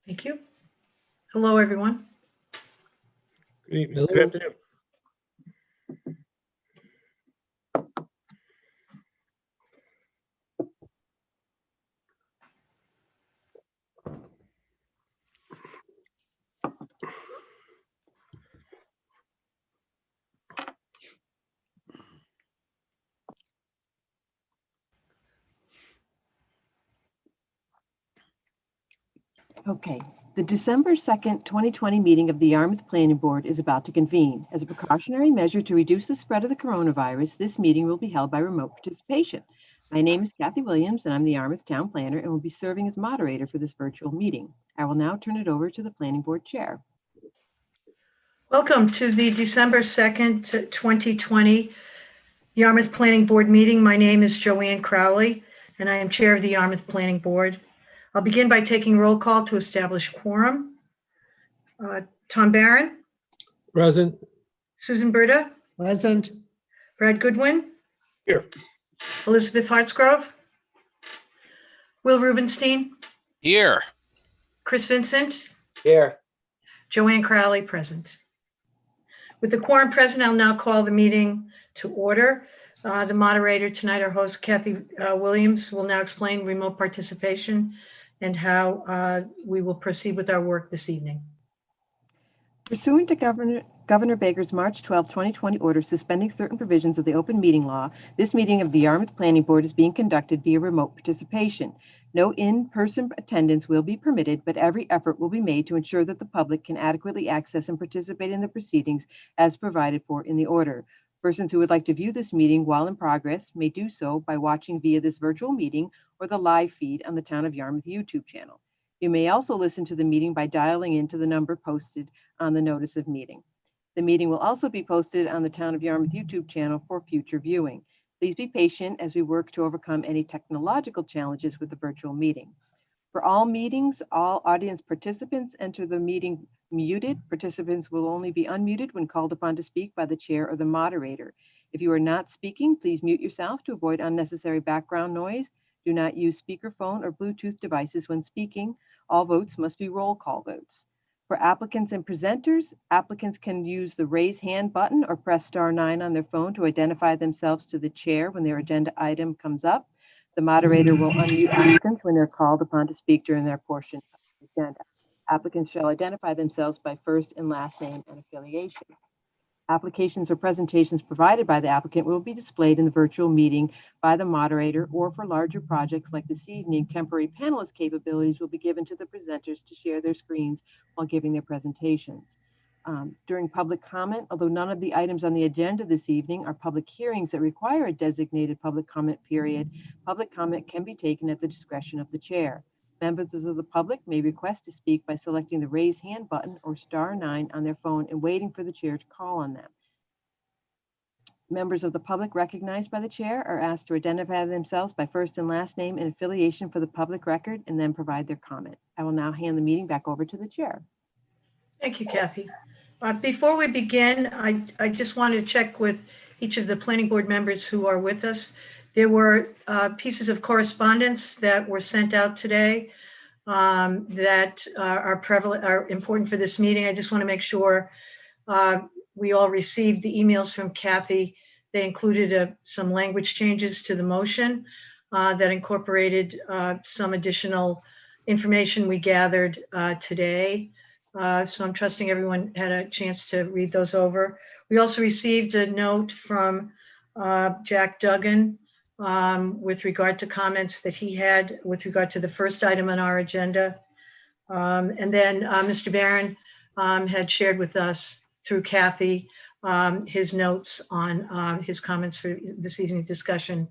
Thank you. Hello, everyone. Good evening. Hello. Good afternoon. Okay, the December 2nd, 2020 meeting of the Yarmouth Planning Board is about to convene. As a precautionary measure to reduce the spread of the coronavirus, this meeting will be held by remote participation. My name is Kathy Williams, and I'm the Yarmouth Town Planner and will be serving as moderator for this virtual meeting. I will now turn it over to the Planning Board Chair. Welcome to the December 2nd, 2020 Yarmouth Planning Board meeting. My name is Joanne Crowley, and I am Chair of the Yarmouth Planning Board. I'll begin by taking roll call to establish quorum. Tom Barron, Present. Susan Berta, Present. Brad Goodwin, Here. Elizabeth Hartsgrove, Will Rubenstein, Here. Chris Vincent, Here. Joanne Crowley present. With the quorum present, I'll now call the meeting to order. The moderator tonight, our host Kathy Williams, will now explain remote participation and how we will proceed with our work this evening. Pursuant to Governor Baker's March 12, 2020 order suspending certain provisions of the open meeting law, this meeting of the Yarmouth Planning Board is being conducted via remote participation. No in-person attendance will be permitted, but every effort will be made to ensure that the public can adequately access and participate in the proceedings as provided for in the order. Persons who would like to view this meeting while in progress may do so by watching via this virtual meeting or the live feed on the Town of Yarmouth YouTube channel. You may also listen to the meeting by dialing into the number posted on the notice of meeting. The meeting will also be posted on the Town of Yarmouth YouTube channel for future viewing. Please be patient as we work to overcome any technological challenges with the virtual meeting. For all meetings, all audience participants enter the meeting muted. Participants will only be unmuted when called upon to speak by the chair or the moderator. If you are not speaking, please mute yourself to avoid unnecessary background noise. Do not use speakerphone or Bluetooth devices when speaking. All votes must be roll call votes. For applicants and presenters, applicants can use the raise hand button or press *9 on their phone to identify themselves to the chair when their agenda item comes up. The moderator will unmute applicants when they're called upon to speak during their portion of the agenda. Applicants shall identify themselves by first and last name and affiliation. Applications or presentations provided by the applicant will be displayed in the virtual meeting by the moderator, or for larger projects like this evening, temporary panelist capabilities will be given to the presenters to share their screens while giving their presentations. During public comment, although none of the items on the agenda this evening are public hearings that require a designated public comment period, public comment can be taken at the discretion of the chair. Members of the public may request to speak by selecting the raise hand button or *9 on their phone and waiting for the chair to call on them. Members of the public recognized by the chair are asked to identify themselves by first and last name and affiliation for the public record and then provide their comment. I will now hand the meeting back over to the chair. Thank you, Kathy. Before we begin, I just wanted to check with each of the planning board members who are with us. There were pieces of correspondence that were sent out today that are important for this meeting. I just want to make sure we all received the emails from Kathy. They included some language changes to the motion that incorporated some additional information we gathered today. So I'm trusting everyone had a chance to read those over. We also received a note from Jack Duggan with regard to comments that he had with regard to the first item on our agenda. And then Mr. Barron had shared with us through Kathy his notes on his comments for this evening's discussion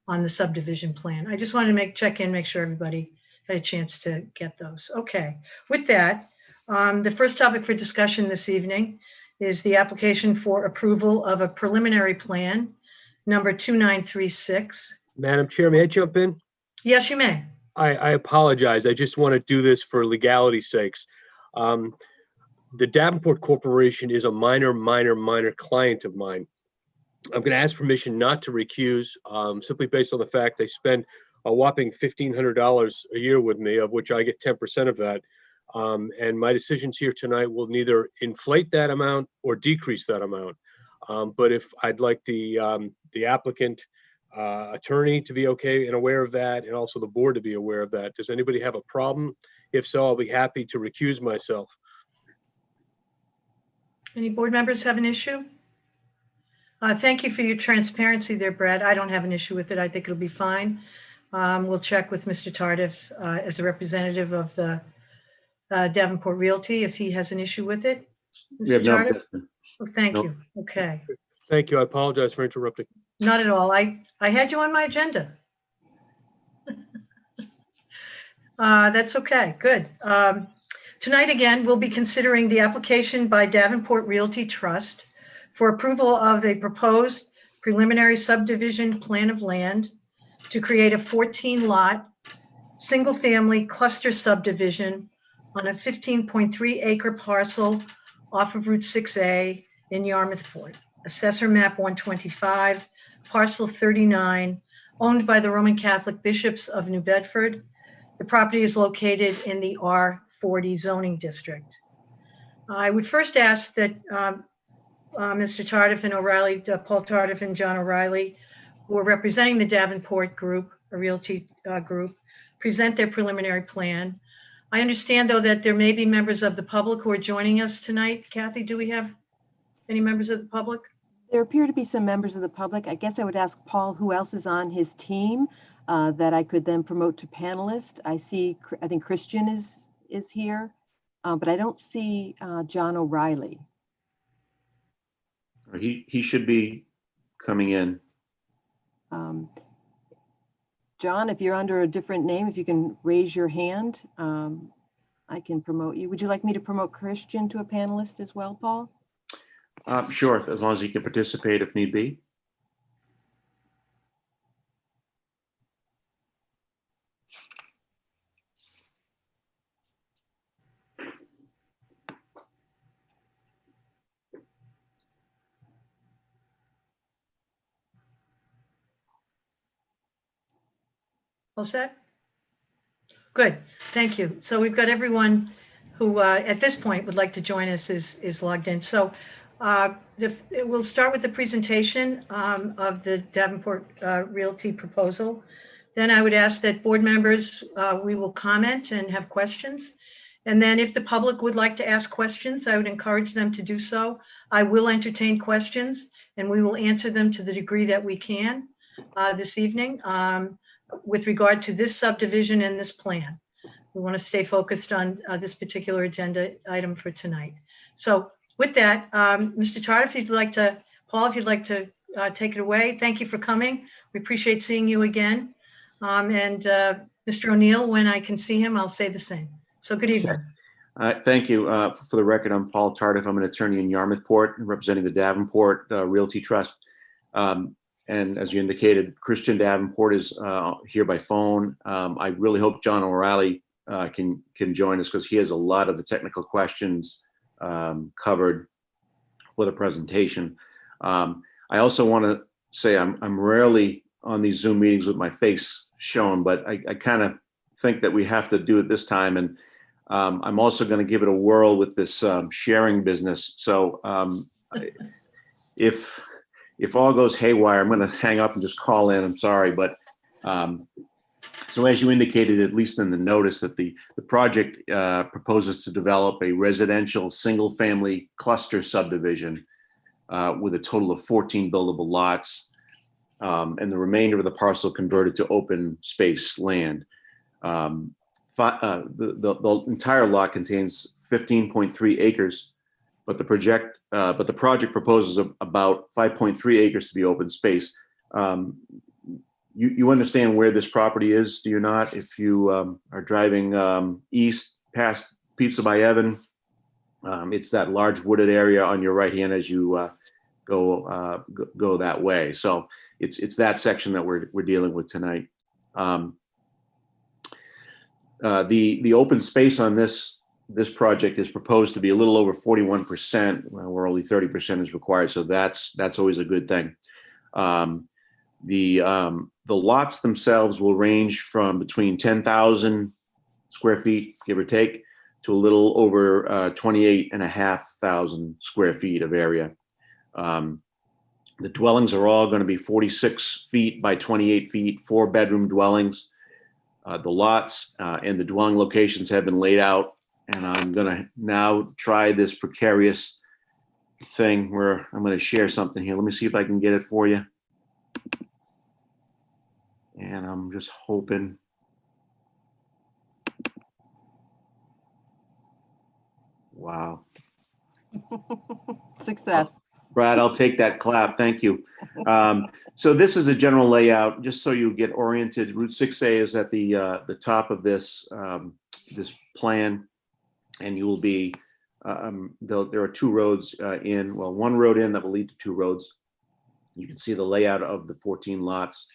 on the subdivision plan. I just wanted to check in, make sure everybody had a chance to get those. Okay, with that, the first topic for discussion this evening is the application for approval of a preliminary plan, number 2936. Madam Chair, may I jump in? Yes, you may. I apologize. I just want to do this for legality's sakes. The Davenport Corporation is a minor client of mine. I'm going to ask permission not to recuse, simply based on the fact they spend a whopping $1,500 a year with me, of which I get 10% of that. And my decisions here tonight will neither inflate that amount or decrease that amount. But if I'd like the applicant attorney to be okay and aware of that, and also the board to be aware of that. Does anybody have a problem? If so, I'll be happy to recuse myself. Any board members have an issue? Thank you for your transparency there, Brad. I don't have an issue with it. I think it'll be fine. We'll check with Mr. Tardif as a representative of the Davenport Realty if he has an issue with it. We have Mr. no Tardif? objection. Oh, thank No. you. Okay. Thank you. I apologize for interrupting. Not at all. I had you on my agenda. That's okay. Good. Tonight, again, we'll be considering the application by Davenport Realty Trust for approval of a proposed preliminary subdivision plan of land to create a 14-lot, single-family cluster subdivision on a 15.3 acre parcel off of Route 6A in Yarmouthport. Assessor map 125, parcel 39, owned by the Roman Catholic Bishops of New Bedford. The property is located in the R40 zoning district. I would first ask that Mr. Tardif and O'Reilly, Paul Tardif and John O'Reilly, who are representing the Davenport group, a realty group, present their preliminary plan. I understand, though, that there may be members of the public who are joining us tonight. Kathy, do we have any members of the public? There appear to be some members of the public. I guess I would ask Paul who else is on his team that I could then promote to panelist. I think Christian is here, but I don't see John O'Reilly. He should be coming in. John, if you're under a different name, if you can raise your hand, I can promote you. Would you like me to promote Christian to a panelist as well, Paul? Sure, as long as he can participate if need be. All set? Good, thank you. So we've got everyone who at this point would like to join us is logged in. So we'll start with the presentation of the Davenport Realty proposal. Then I would ask that board members, we will comment and have questions. And then if the public would like to ask questions, I would encourage them to do so. I will entertain questions and we will answer them to the degree that we can this evening with regard to this subdivision and this plan. We want to stay focused on this particular agenda item for tonight. So with that, Mr. Tardif, if you'd like to, Paul, if you'd like to take it away. Thank you for coming. We appreciate seeing you again. And Mr. O'Neill, when I can see him, I'll say the same. So good evening. Thank you. For the record, I'm Paul Tardif. I'm an attorney in Yarmouthport representing the Davenport Realty Trust. And as you indicated, Christian Davenport is here by phone. I really hope John O'Reilly can join us because he has a lot of the technical questions covered for the presentation. I also want to say I'm rarely on these Zoom meetings with my face shown, but I kind of think that we have to do it this time. And I'm also going to give it a whirl with this sharing business. So if all goes haywire, I'm going to hang up and just call in. I'm sorry, but so as you indicated, at least in the notice, that the project proposes to develop a residential single-family cluster subdivision with a total of 14 buildable lots, and the remainder of the parcel converted to open space land. The entire lot contains 15.3 acres. But the project proposes about 5.3 acres to be open space. You understand where this property is, do you not? If you are driving east past Pizza by Evan, it's that large wooded area on your right hand as you go that way. So it's that section that we're dealing with tonight. The open space on this project is proposed to be a little over 41%, where only 30% is required. So that's always a good thing. The lots themselves will range from between 10,000 square feet, give or take, to a little over 28,500 square feet of area. The dwellings are all going to be 46 feet by 28 feet, 4-bedroom dwellings. The lots and the dwelling locations have been laid out, and I'm going to now try this precarious thing where I'm going to share something here. Let me see if I can get it for you. And I'm just hoping. Wow. Success. Brad, I'll take that clap. Thank you. So this is a general layout, just so you get oriented. Route 6A is at the top of this this plan, and you will be. There are 2 roads in. Well, 1 road in that will lead to 2 roads. You can see the layout of the 14 lots.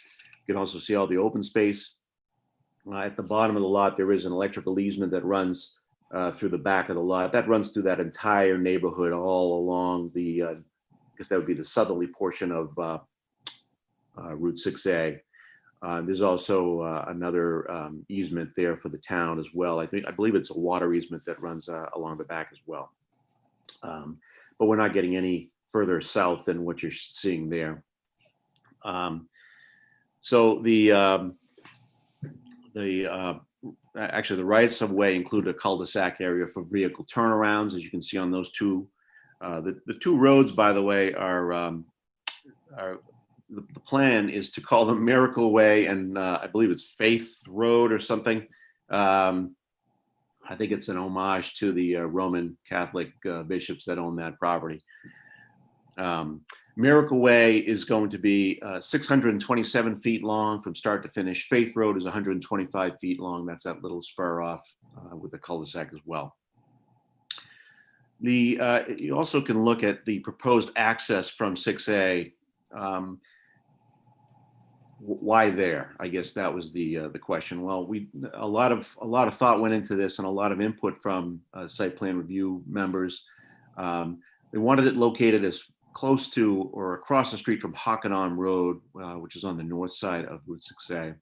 You can also see all the open space. At the bottom of the lot, there is an electrical easement that runs through the back of the lot. That runs through that entire neighborhood all along the. I guess that would be the southerly portion of Route 6A. There's also another easement there for the town as well. I believe it's a water easement that runs along the back as well. But we're not getting any further south than what you're seeing there. So actually the rights of way include a cul-de-sac area for vehicle turnarounds, as you can see on those 2. The 2 roads, by the way, are the plan is to call them Miracle Way and I believe it's Faith Road or something. I think it's an homage to the Roman Catholic bishops that own that property. Miracle Way is going to be 627 feet long from start to finish. Faith Road is 125 feet long. That's that little spur off with the cul-de-sac as well. You also can look at the proposed access from 6A. Why there? I guess that was the question. Well, a lot of thought went into this and a lot of input from site plan review members. They wanted it located as close to or across the street from Hockanum Road, which is on the north side of Route 6A.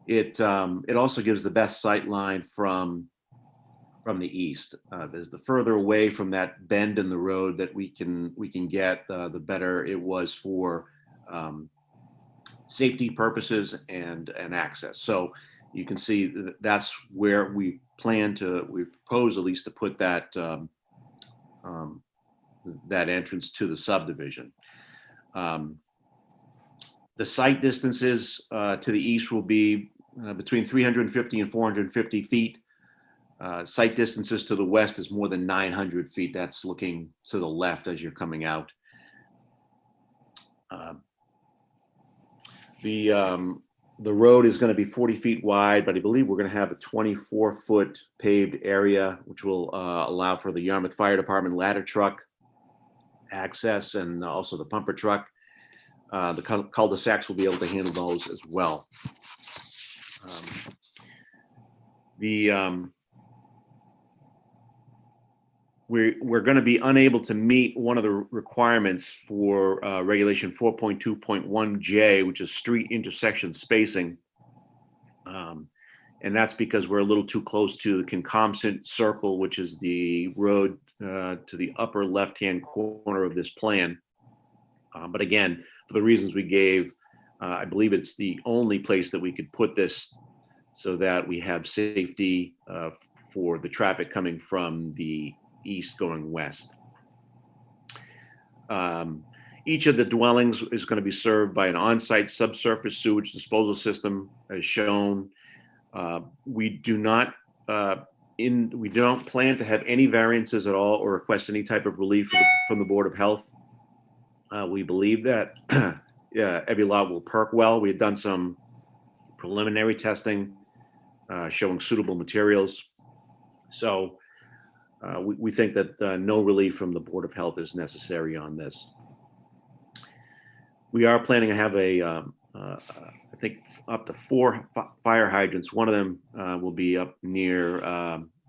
It also gives the best sight line from the east. The further away from that bend in the road that we can get, the better it was for safety purposes and access. So you can see that's where we propose at least to put that that entrance to the subdivision. The site distances to the east will be between 350 and 450 feet. Site distances to the west is more than 900 feet. That's looking to the left as you're coming out. The road is going to be 40 feet wide, but I believe we're going to have a 24-foot paved area, which will allow for the Yarmouth Fire Department ladder truck access and also the pumper truck. The cul-de-sacs will be able to handle those as well. We're going to be unable to meet one of the requirements for regulation 4.2.1J, which is street intersection spacing. And that's because we're a little too close to the Concomitant Circle, which is the road to the upper left-hand corner of this plan. But again, for the reasons we gave, I believe it's the only place that we could put this so that we have safety for the traffic coming from the east going west. Each of the dwellings is going to be served by an on-site subsurface sewage disposal system, as shown. We don't plan to have any variances at all or request any type of relief from the Board of Health. We believe that every lot will perk well. We had done some preliminary testing showing suitable materials. So we think that no relief from the Board of Health is necessary on this. We are planning to have I think up to 4 fire hydrants. One of them will be up near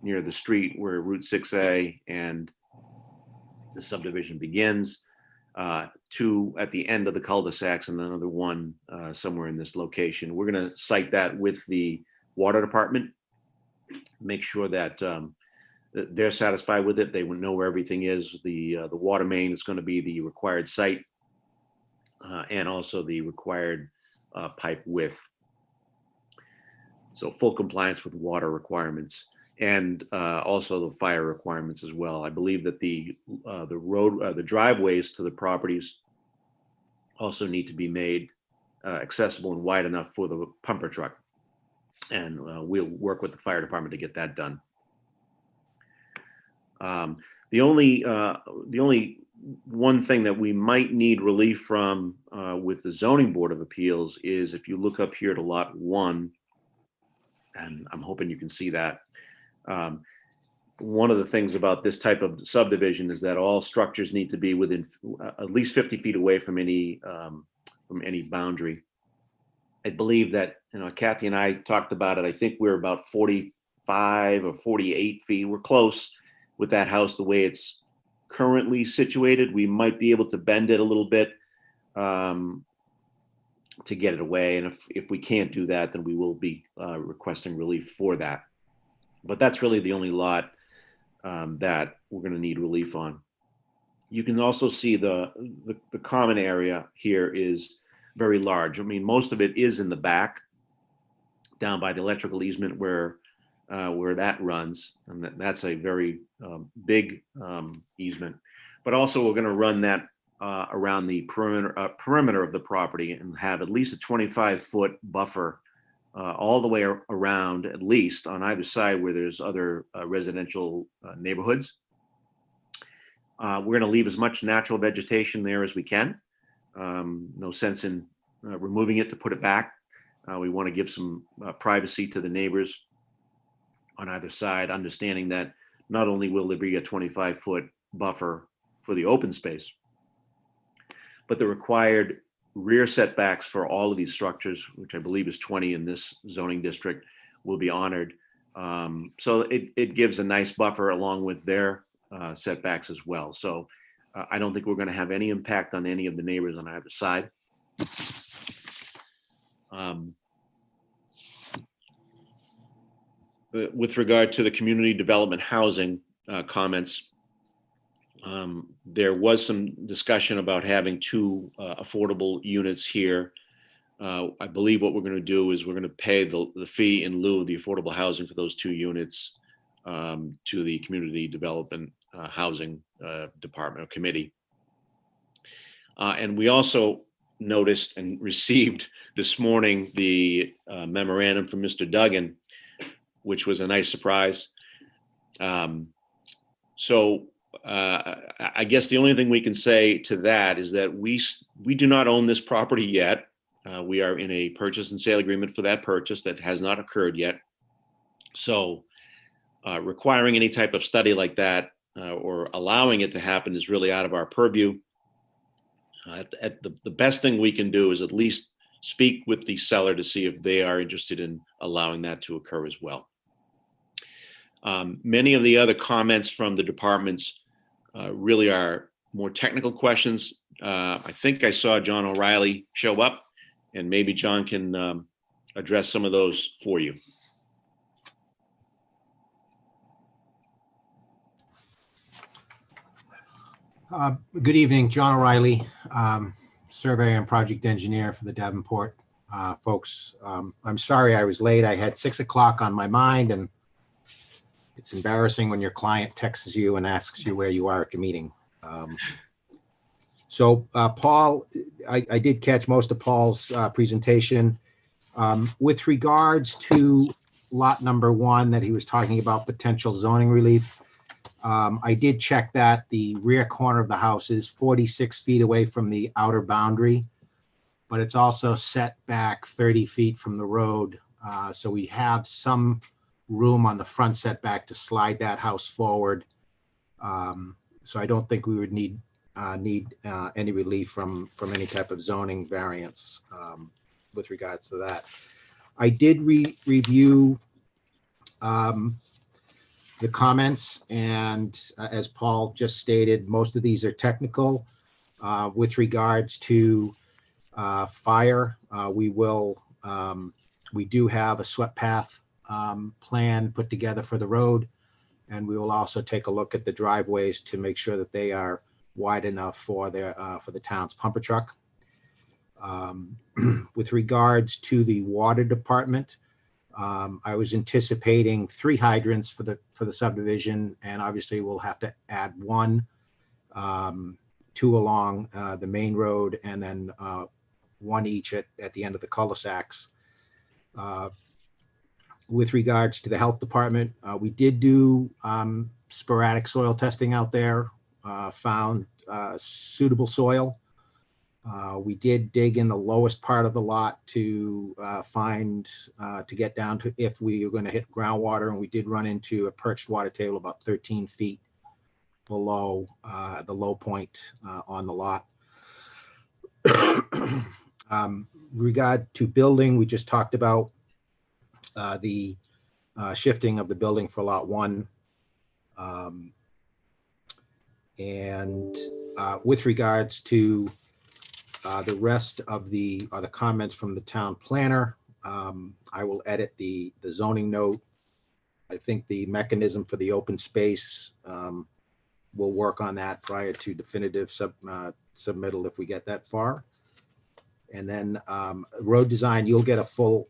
the street where Route 6A and the subdivision begins. 2 at the end of the cul-de-sacs and another one somewhere in this location. We're going to site that with the water department make sure that that they're satisfied with it. They would know where everything is. The water main is going to be the required site, and also the required pipe width. So full compliance with water requirements, and also the fire requirements as well. I believe that the driveways to the properties also need to be made accessible and wide enough for the pumper truck, and we'll work with the fire department to get that done. The only one thing that we might need relief from with the zoning board of appeals is if you look up here to lot 1, and I'm hoping you can see that. One of the things about this type of subdivision is that all structures need to be within at least 50 feet away from any boundary. I believe that, Kathy and I talked about it. I think we're about 45 or 48 feet. We're close with that house the way it's currently situated. We might be able to bend it a little bit to get it away. And if we can't do that, then we will be requesting relief for that. But that's really the only lot that we're going to need relief on. You can also see the common area here is very large. I mean, most of it is in the back, down by the electrical easement where that runs, and that's a very big easement. But also, we're going to run that around the perimeter of the property and have at least a 25-foot buffer all the way around, at least on either side where there's other residential neighborhoods. We're going to leave as much natural vegetation there as we can. No sense in removing it to put it back. We want to give some privacy to the neighbors on either side, understanding that not only will there be a 25-foot buffer for the open space, but the required rear setbacks for all of these structures, which I believe is 20 in this zoning district, will be honored. So it gives a nice buffer along with their setbacks as well. So I don't think we're going to have any impact on any of the neighbors on either side. With regard to the community development housing comments, there was some discussion about having 2 affordable units here. I believe what we're going to do is we're going to pay the fee in lieu of the affordable housing for those 2 units to the community development housing department or committee. And we also noticed and received this morning the memorandum from Mr. Duggan, which was a nice surprise. So I guess the only thing we can say to that is that we do not own this property yet. We are in a purchase and sale agreement for that purchase that has not occurred yet. So requiring any type of study like that or allowing it to happen is really out of our purview. The best thing we can do is at least speak with the seller to see if they are interested in allowing that to occur as well. Many of the other comments from the departments really are more technical questions. I think I saw John O'Reilly show up, and maybe John can address some of those for you. Good evening, John O'Reilly, surveyor and project engineer for the Davenport folks. I'm sorry I was late. I had 6 o'clock on my mind, and it's embarrassing when your client texts you and asks you where you are at your meeting. So Paul, I did catch most of Paul's presentation. With regards to lot number 1 that he was talking about potential zoning relief, I did check that the rear corner of the house is 46 feet away from the outer boundary, but it's also set back 30 feet from the road. So we have some room on the front setback to slide that house forward. So I don't think we would need any relief from any type of zoning variance with regards to that. I did review the comments, and as Paul just stated, most of these are technical. With regards to fire, we do have a swept path plan put together for the road. And we will also take a look at the driveways to make sure that they are wide enough for the town's pumper truck. With regards to the water department, I was anticipating 3 hydrants for the subdivision, and obviously we'll have to add 1, 2 along the main road, and then 1 each at the end of the cul-de-sacs. With regards to the health department, we did do sporadic soil testing out there, found suitable soil. We did dig in the lowest part of the lot to to get down to if we were going to hit groundwater, and we did run into a perched water table about 13 feet below the low point on the lot. Regard to building, we just talked about the shifting of the building for lot 1. With regards to the rest of the comments from the town planner, I will edit the zoning note. I think the mechanism for the open space, we'll work on that prior to definitive submittal if we get that far. And then road design, you'll get a full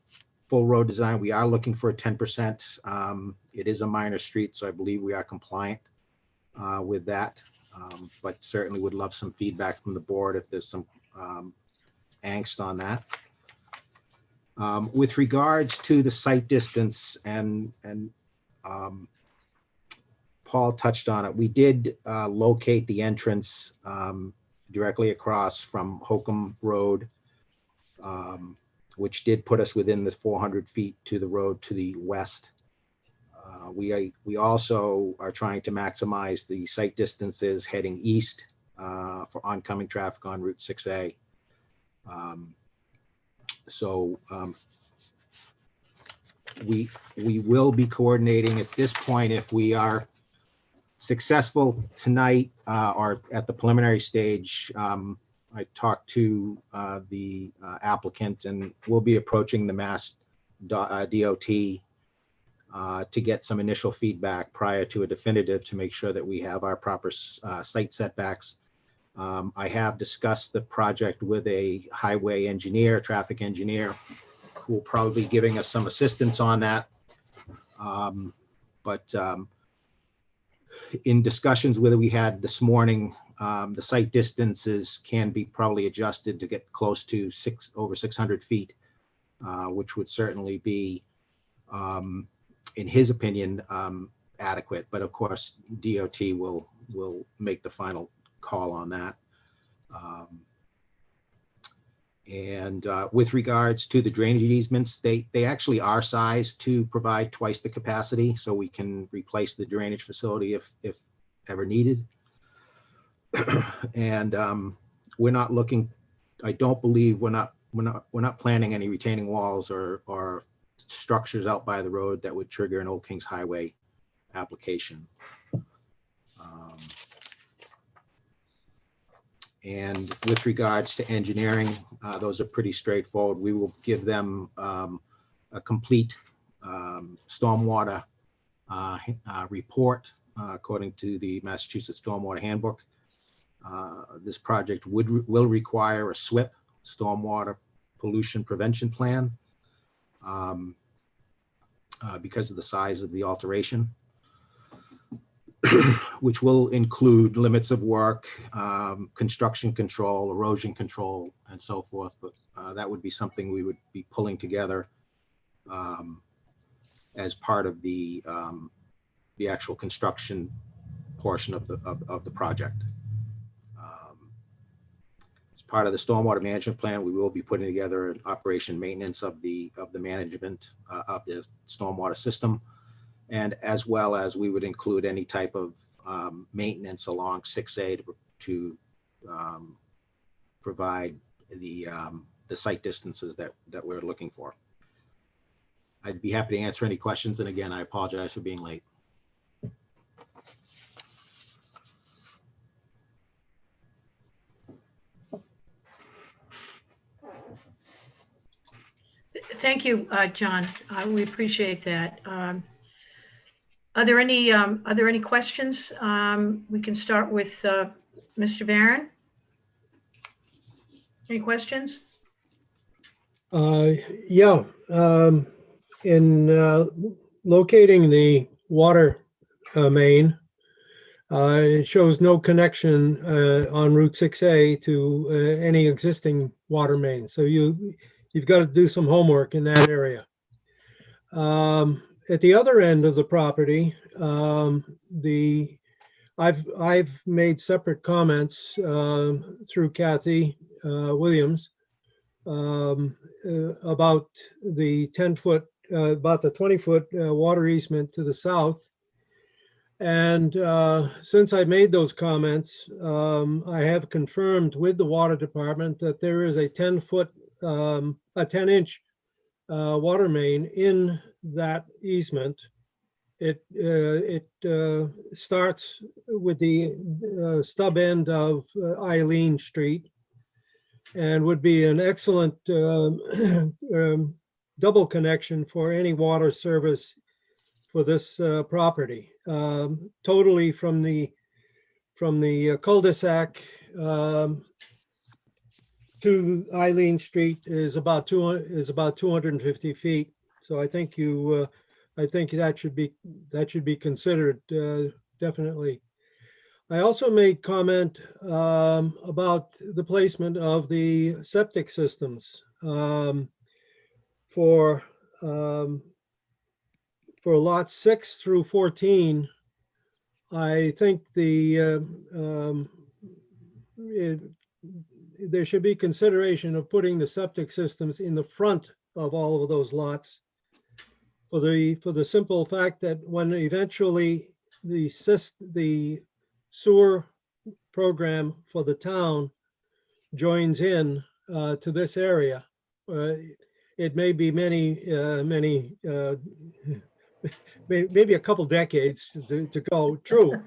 road design. We are looking for a 10%. It is a minor street, so I believe we are compliant with that. But certainly would love some feedback from the board if there's some angst on that. With regards to the site distance, and Paul touched on it, we did locate the entrance directly across from Holcomb Road, which did put us within the 400 feet to the road to the west. We also are trying to maximize the site distances heading east for oncoming traffic on Route 6A. We will be coordinating at this point if we are successful tonight or at the preliminary stage. I talked to the applicant, and we'll be approaching the Mass DOT to get some initial feedback prior to a definitive to make sure that we have our proper site setbacks. I have discussed the project with a highway engineer, traffic engineer, who will probably be giving us some assistance on that. But in discussions with we had this morning, the site distances can be probably adjusted to get close to over 600 feet, which would certainly be, in his opinion, adequate. But of course, DOT will make the final call on that. With regards to the drainage easements, they actually are sized to provide twice the capacity, so we can replace the drainage facility if ever needed. And we're not looking, I don't believe we're not planning any retaining walls or structures out by the road that would trigger an Old Kings Highway application. And with regards to engineering, those are pretty straightforward. We will give them a complete stormwater report according to the Massachusetts Stormwater Handbook. This project will require a SWIP, Stormwater Pollution Prevention Plan, because of the size of the alteration, which will include limits of work, construction control, erosion control, and so forth. But that would be something we would be pulling together as part of the actual construction portion of the project. As part of the stormwater management plan, we will be putting together an operation maintenance of the management of the stormwater system. And as well as we would include any type of maintenance along 6A to provide the site distances that we're looking for. I'd be happy to answer any questions. And again, I apologize for being late. Thank Thank you, John. We appreciate that. Are there any questions? We can start with Mr. Barron. Any questions? Yeah, in locating the water main, it shows no connection on Route 6A to any existing water main. So you've got to do some homework in that area. At the other end of the property, I've made separate comments through Kathy Williams about the 10-foot, about the 20-foot water easement to the south. And since I made those comments, I have confirmed with the water department that there is a 10-foot, a 10-inch water main in that easement. It starts with the stub end of Eileen Street and would be an excellent double connection for any water service for this property. Totally from the cul-de-sac to Eileen Street is about 250 feet. So I think that should be considered definitely. I also made comment about the placement of the septic systems for lots 6 through 14. I think there should be consideration of putting the septic systems in the front of all of those lots for the simple fact that when eventually the sewer program for the town joins in to this area, it may be maybe a couple decades to go, true.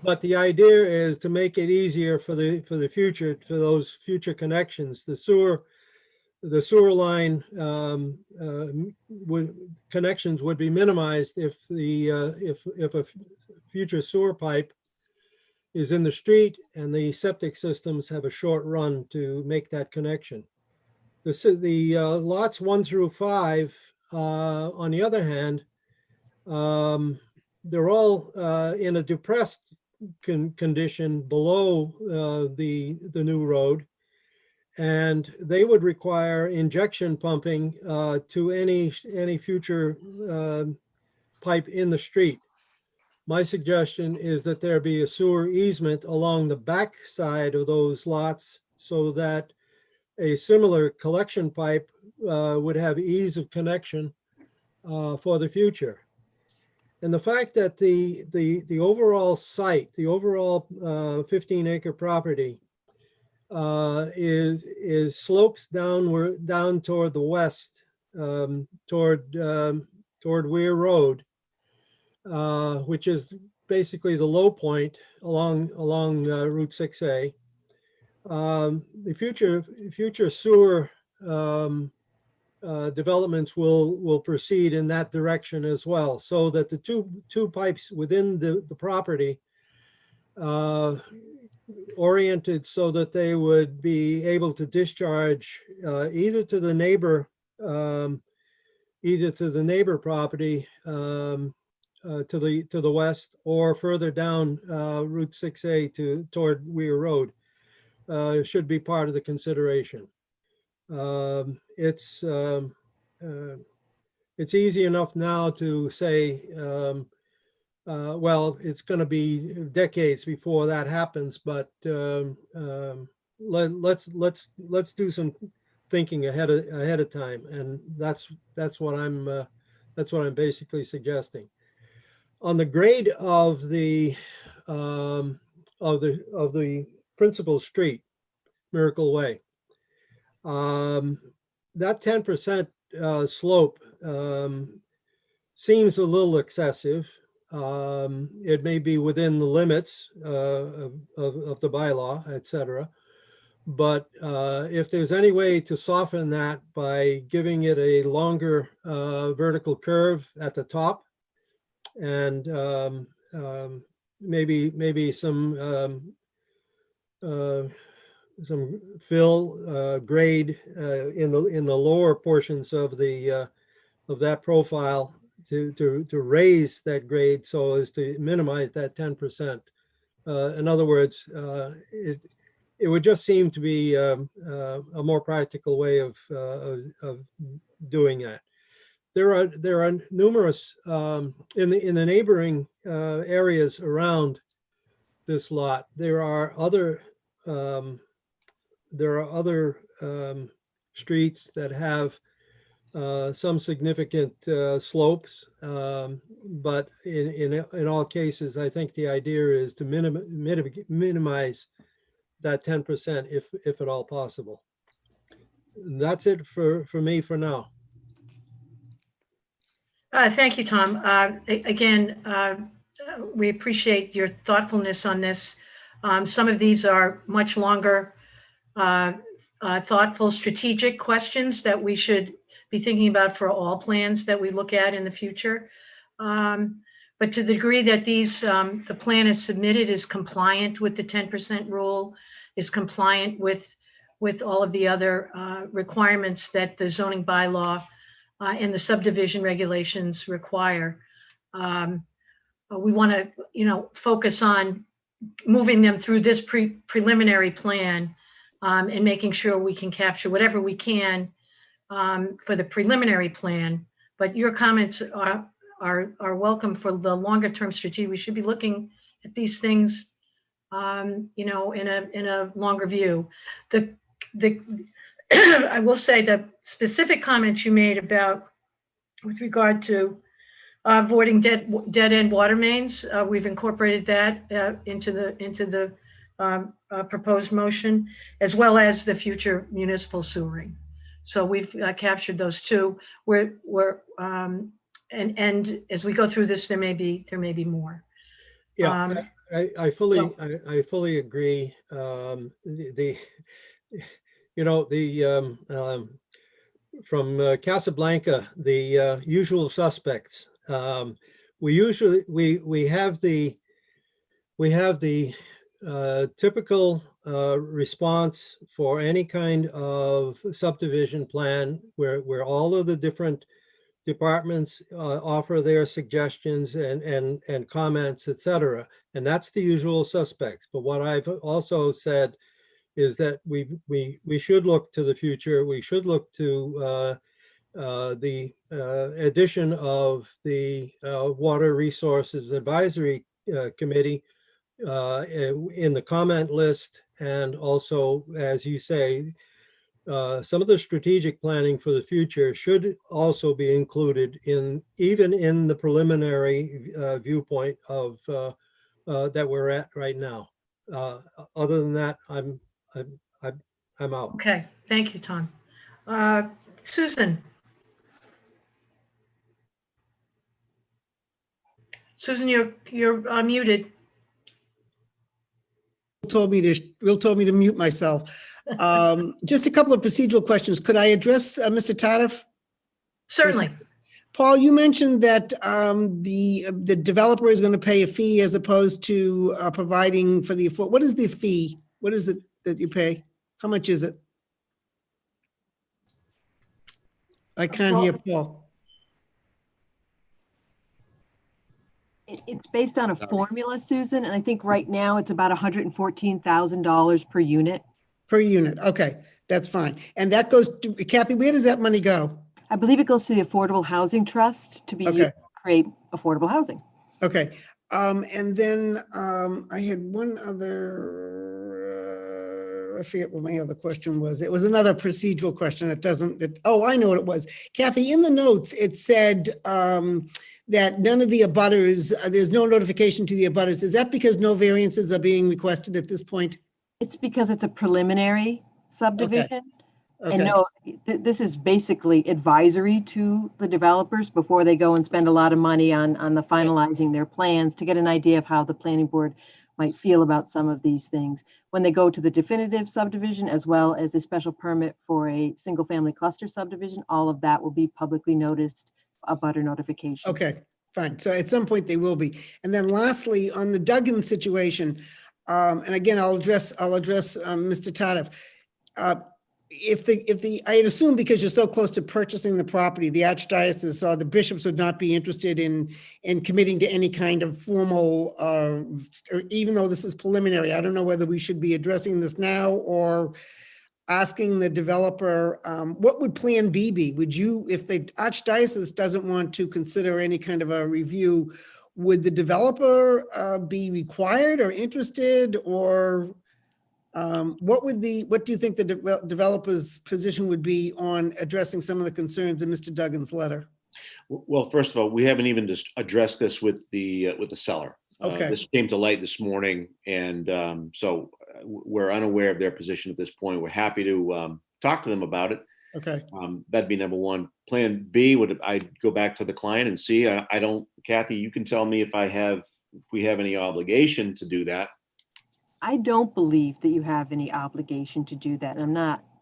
But the idea is to make it easier for the future, for those future connections. The sewer line connections would be minimized if a future sewer pipe is in the street and the septic systems have a short run to make that connection. The lots 1 through 5, on the other hand, they're all in a depressed condition below the new road, and they would require injection pumping to any future pipe in the street. My suggestion is that there be a sewer easement along the back side of those lots so that a similar collection pipe would have ease of connection for the future. And the fact that the overall site, the overall 15-acre property is slopes down toward the west, toward Weir Road, which is basically the low point along Route 6A. The future sewer developments will proceed in that direction as well, so that the two pipes within the property oriented so that they would be able to discharge either to the neighbor property to the west, or further down Route 6A toward Weir Road. Should be part of the consideration. It's easy enough now to say, well, it's going to be decades before that happens, but let's do some thinking ahead of time, and that's what I'm basically suggesting. On the grade of the principal street, Miracle Way, that 10% slope seems a little excessive. It may be within the limits of the bylaw, etc. But if there's any way to soften that by giving it a longer vertical curve at the top, and maybe some fill grade in the lower portions of that profile to raise that grade so as to minimize that 10%. In other words, it would just seem to be a more practical way of doing that. There are numerous in the neighboring areas around this lot. There are other streets that have some significant slopes, but in all cases, I think the idea is to minimize that 10% if at all possible. That's it for me for now. Thank you, Tom. Again, we appreciate your thoughtfulness on this. Some of these are much longer, thoughtful, strategic questions that we should be thinking about for all plans that we look at in the future. But to the degree that the plan is submitted is compliant with the 10% rule, is compliant with all of the other requirements that the zoning bylaw and the subdivision regulations require. We want to, focus on moving them through this preliminary plan and making sure we can capture whatever we can for the preliminary plan. But your comments are welcome for the longer term strategy. We should be looking at these things, in a longer view. I will say the specific comments you made about with regard to avoiding dead end water mains, we've incorporated that into the proposed motion, as well as the future municipal sewering. So we've captured those two. And as we go through this, there may be more. Yeah, I fully agree. From Casablanca, the usual suspects. We have the typical response for any kind of subdivision plan where all of the different departments offer their suggestions and comments, etc. And that's the usual suspects. But what I've also said is that we should look to the future. We should look to the addition of the Water Resources Advisory Committee in the comment list, and also, as you say, some of the strategic planning for the future should also be included even in the preliminary viewpoint of that we're at right now. Other than that, I'm out. Okay, thank you, Tom. Susan. Susan, you're muted. Told me to mute myself. Just a couple of procedural questions. Could I address Mr. Tardif? Certainly. Paul, you mentioned that the developer is going to pay a fee as opposed to providing for the what is the fee? What is it that you pay? How much is it? I can't hear Paul. It's based on a formula, Susan, and I think right now it's about $114,000 per unit. Per unit, okay, that's fine. And that goes to, Kathy, where does that money go? I believe it goes to the Affordable Housing Trust to be used to create affordable housing. Okay, and then I had one other, I forget what my other question was. It was another procedural question. Oh, I know what it was. Kathy, in the notes, it said that none of the abutters, there's no notification to the abutters. Is that because no variances are being requested at this point? It's because it's a preliminary subdivision. And Okay, no, this is basically advisory to the developers before they go and spend a lot of money on the finalizing their plans to get an idea of how the planning board might feel about some of these things. When they go to the definitive subdivision, as well as a special permit for a single family cluster subdivision, all of that will be publicly noticed, a butter notification. okay, fine. So at some point they will be. And then lastly, on the Duggan situation, and again, I'll address Mr. Tardif. I'd assume because you're so close to purchasing the property, the archdiocese or the bishops would not be interested in committing to any kind of formal, or even though this is preliminary. I don't know whether we should be addressing this now or asking the developer, what would plan B be? Would you, if the archdiocese doesn't want to consider any kind of a review, would the developer be required or interested, or what do you think the developer's position would be on addressing some of the concerns in Mr. Duggan's letter? Well, first of all, we haven't even just addressed this with the seller. Okay. This came to light this morning, and so we're unaware of their position at this point. We're happy to talk to them about it. Okay. That'd be number one. Plan B would I'd go back to the client and see. I don't, Kathy, you can tell me if we have any obligation to do that. I don't believe that you have any obligation to do that.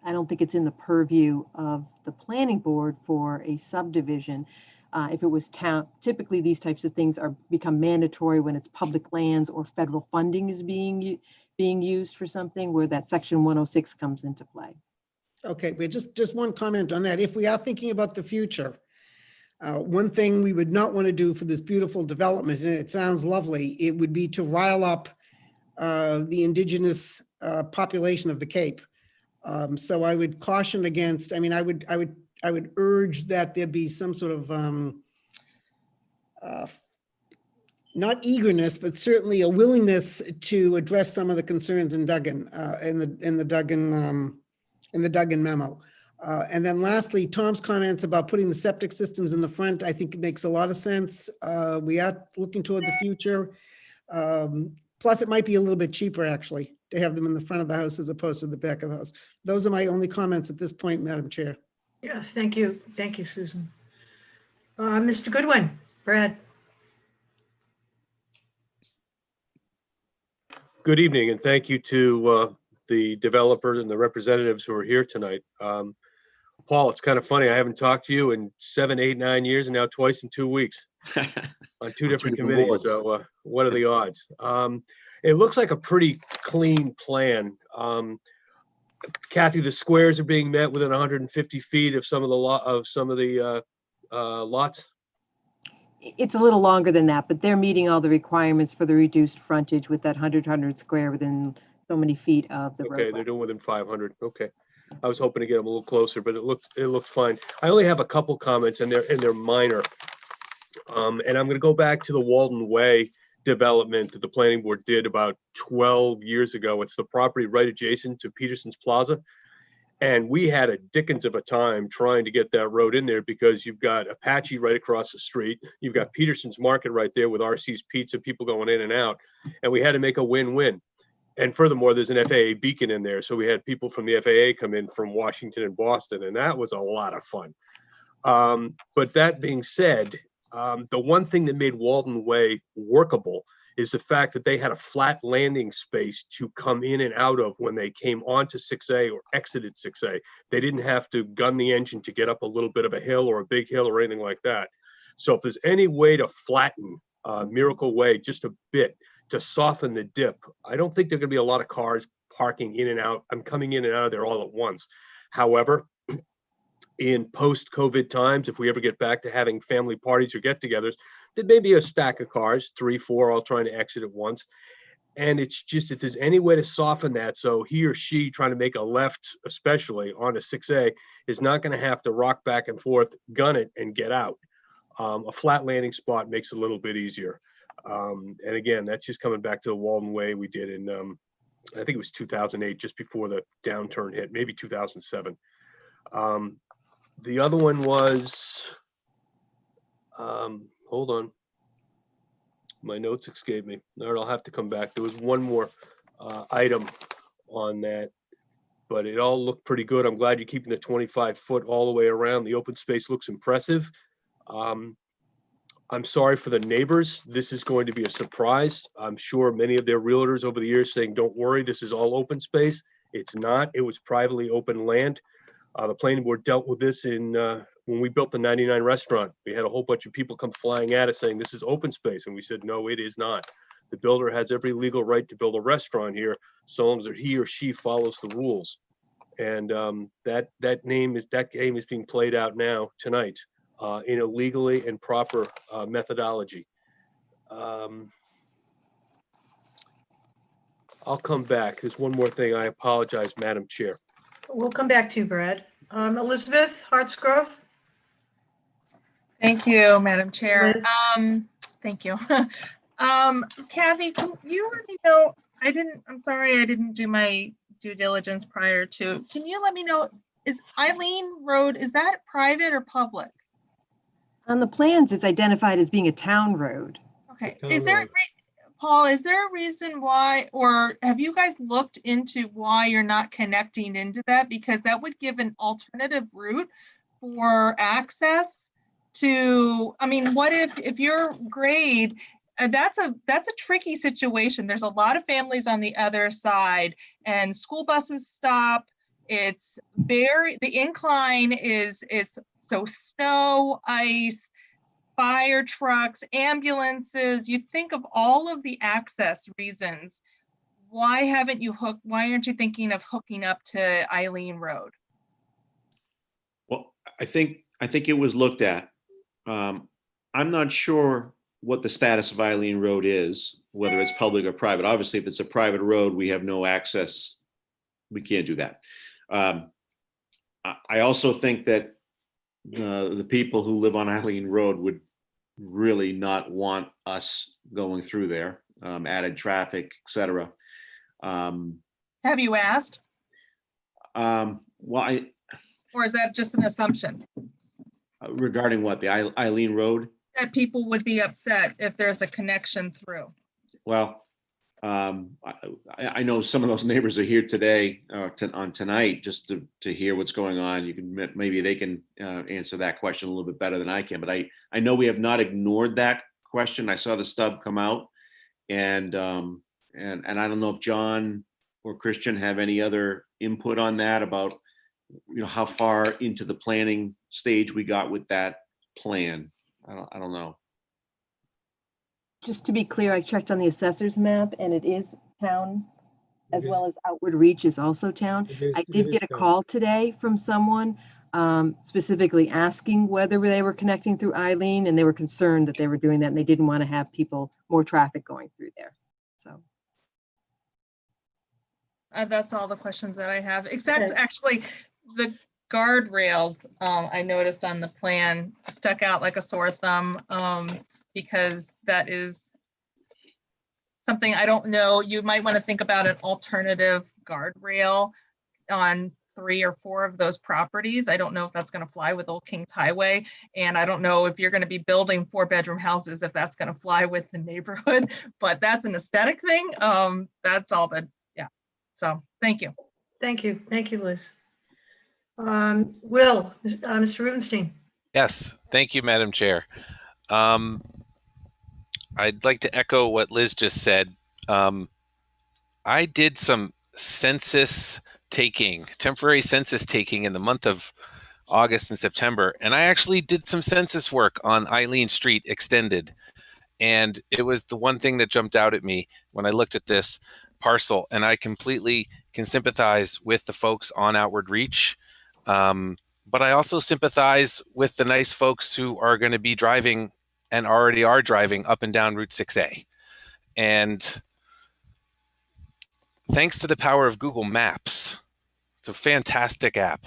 I don't think it's in the purview of the planning board for a subdivision. If it was town, typically these types of things become mandatory when it's public lands or federal funding is being used for something where that section 106 comes into play. Okay, but just one comment on that. If we are thinking about the future, one thing we would not want to do for this beautiful development, and it sounds lovely, it would be to rile up the indigenous population of the Cape. So I would caution against, I mean, I would urge that there be some sort of not eagerness, but certainly a willingness to address some of the concerns in Duggan, in the Duggan memo. And then lastly, Tom's comments about putting the septic systems in the front, I think it makes a lot of sense. We are looking toward the future. Plus, it might be a little bit cheaper, actually, to have them in the front of the house as opposed to the back of the house. Those are my only comments at this point, Madam Chair. Yeah, thank you. Thank you, Susan. Mr. Goodwin, Brad. Good evening, and thank you to the developers and the representatives who are here tonight. Paul, it's kind of funny. I haven't talked to you in 7, 8, 9 years, and now twice in 2 weeks on two different committees. boards. So what are the odds? It looks like a pretty clean plan. Kathy, the squares are being met within 150 feet of some of the lots. It's a little longer than that, but they're meeting all the requirements for the reduced frontage with that 100 square within so many feet of the roadway. Okay, they're doing within 500. Okay, I was hoping to get them a little closer, but it looked fine. I only have a couple comments, and they're minor. And I'm going to go back to the Walden Way development that the planning board did about 12 years ago. It's the property right adjacent to Peterson's Plaza. And we had a dickens of a time trying to get that road in there because you've got Apache right across the street. You've got Peterson's Market right there with RC's Pizza, people going in and out. And we had to make a win-win. And furthermore, there's an FAA beacon in there. So we had people from the FAA come in from Washington and Boston, and that was a lot of fun. But that being said, the one thing that made Walden Way workable is the fact that they had a flat landing space to come in and out of when they came onto 6A or exited 6A. They didn't have to gun the engine to get up a little bit of a hill or a big hill or anything like that. So if there's any way to flatten Miracle Way just a bit to soften the dip, I don't think there are going to be a lot of cars parking in and out. I'm coming in and out of there all at once. However, in post-COVID times, if we ever get back to having family parties or get-togethers, there may be a stack of cars, 3, 4, all trying to exit at once. And it's just, if there's any way to soften that, so he or she trying to make a left, especially onto 6A, is not going to have to rock back and forth, gun it, and get out. A flat landing spot makes it a little bit easier. And again, that's just coming back to the Walden Way we did in, I think it was 2008, just before the downturn hit, maybe 2007. The other one was, hold on, my notes escaped me. All right, I'll have to come back. There was one more item on that. but it all looked pretty good. I'm glad you're keeping the 25-foot all the way around. The open space looks impressive. I'm sorry for the neighbors. This is going to be a surprise. I'm sure many of their realtors over the years saying, don't worry, this is all open space. It's not. It was privately open land. The planning board dealt with this in when we built the 99 restaurant. We had a whole bunch of people come flying at us saying this is open space, and we said no, it is not. The builder has every legal right to build a restaurant here, so long as he or she follows the rules. And that game is being played out now tonight in a legally and proper methodology. I'll come back. There's one more thing. I apologize, Madam Chair. We'll come back to you, Brad. Elizabeth Hartsgrove? Thank you, Madam Chair. Liz? Thank you. Kathy, can you let me know, I'm sorry, I didn't do my due diligence prior to, can you let me know, is Eileen Road, is that private or public? On the plans, it's identified as being a town road. Okay, Town is there, road. Paul, is there a reason why, or have you guys looked into why you're not connecting into that? Because that would give an alternative route for access to, I mean, what if your grade, that's a tricky situation. There's a lot of families on the other side and school buses stop. It's the incline is so snow, ice, fire trucks, ambulances. You think of all of the access reasons. Why aren't you thinking of hooking up to Eileen Road? Well, I think it was looked at. I'm not sure what the status of Eileen Road is, whether it's public or private. Obviously, if it's a private road, we have no access. We can't do that. I also think that the people who live on Eileen Road would really not want us going through there, added traffic, etc. Have you asked? Well, Or is that just an assumption regarding what, the Eileen Road? that people would be upset if there's a connection through? Well, I know some of those neighbors are here today, on tonight, just to hear what's going on. You can, maybe they can answer that question a little bit better than I can, but I know we have not ignored that question. I saw the stub come out, and I don't know if John or Christian have any other input on that about, how far into the planning stage we got with that plan. I don't know. Just to be clear, I checked on the assessor's map and it is town, as well as Outward Reach is also town. I did get a call today from someone specifically asking whether they were connecting through Eileen, and they were concerned that they were doing that and they didn't want to have more traffic going through there. So. That's all the questions that I have, except Okay. actually the guardrails, I noticed on the plan stuck out like a sore thumb, because that is something I don't know. You might want to think about an alternative guardrail on 3 or 4 of those properties. I don't know if that's going to fly with Old Kings Highway. And I don't know if you're going to be building 4-bedroom houses, if that's going to fly with the neighborhood, but that's an aesthetic thing. That's all that, yeah. So thank you. Thank you. Thank you, Liz. Will, Mr. Rubenstein. Yes, thank you, Madam Chair. I'd like to echo what Liz just said. I did some temporary census taking in the month of August and September, and I actually did some census work on Eileen Street extended. And it was the one thing that jumped out at me when I looked at this parcel, and I completely can sympathize with the folks on Outward Reach. But I also sympathize with the nice folks who are going to be driving and already are driving up and down Route 6A. And thanks to the power of Google Maps, it's a fantastic app.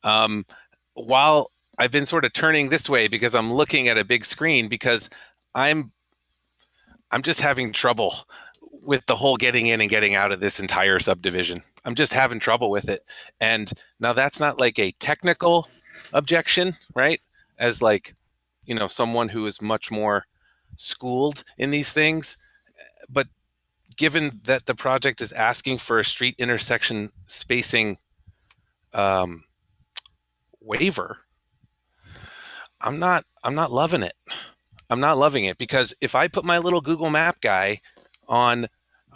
While I've been sort of turning this way because I'm looking at a big screen, because I'm just having trouble with the whole getting in and getting out of this entire subdivision. I'm just having trouble with it. And now that's not like a technical objection, right? As like, someone who is much more schooled in these things, but given that the project is asking for a street intersection spacing waiver, I'm not loving it. I'm not loving it, because if I put my little Google Map guy on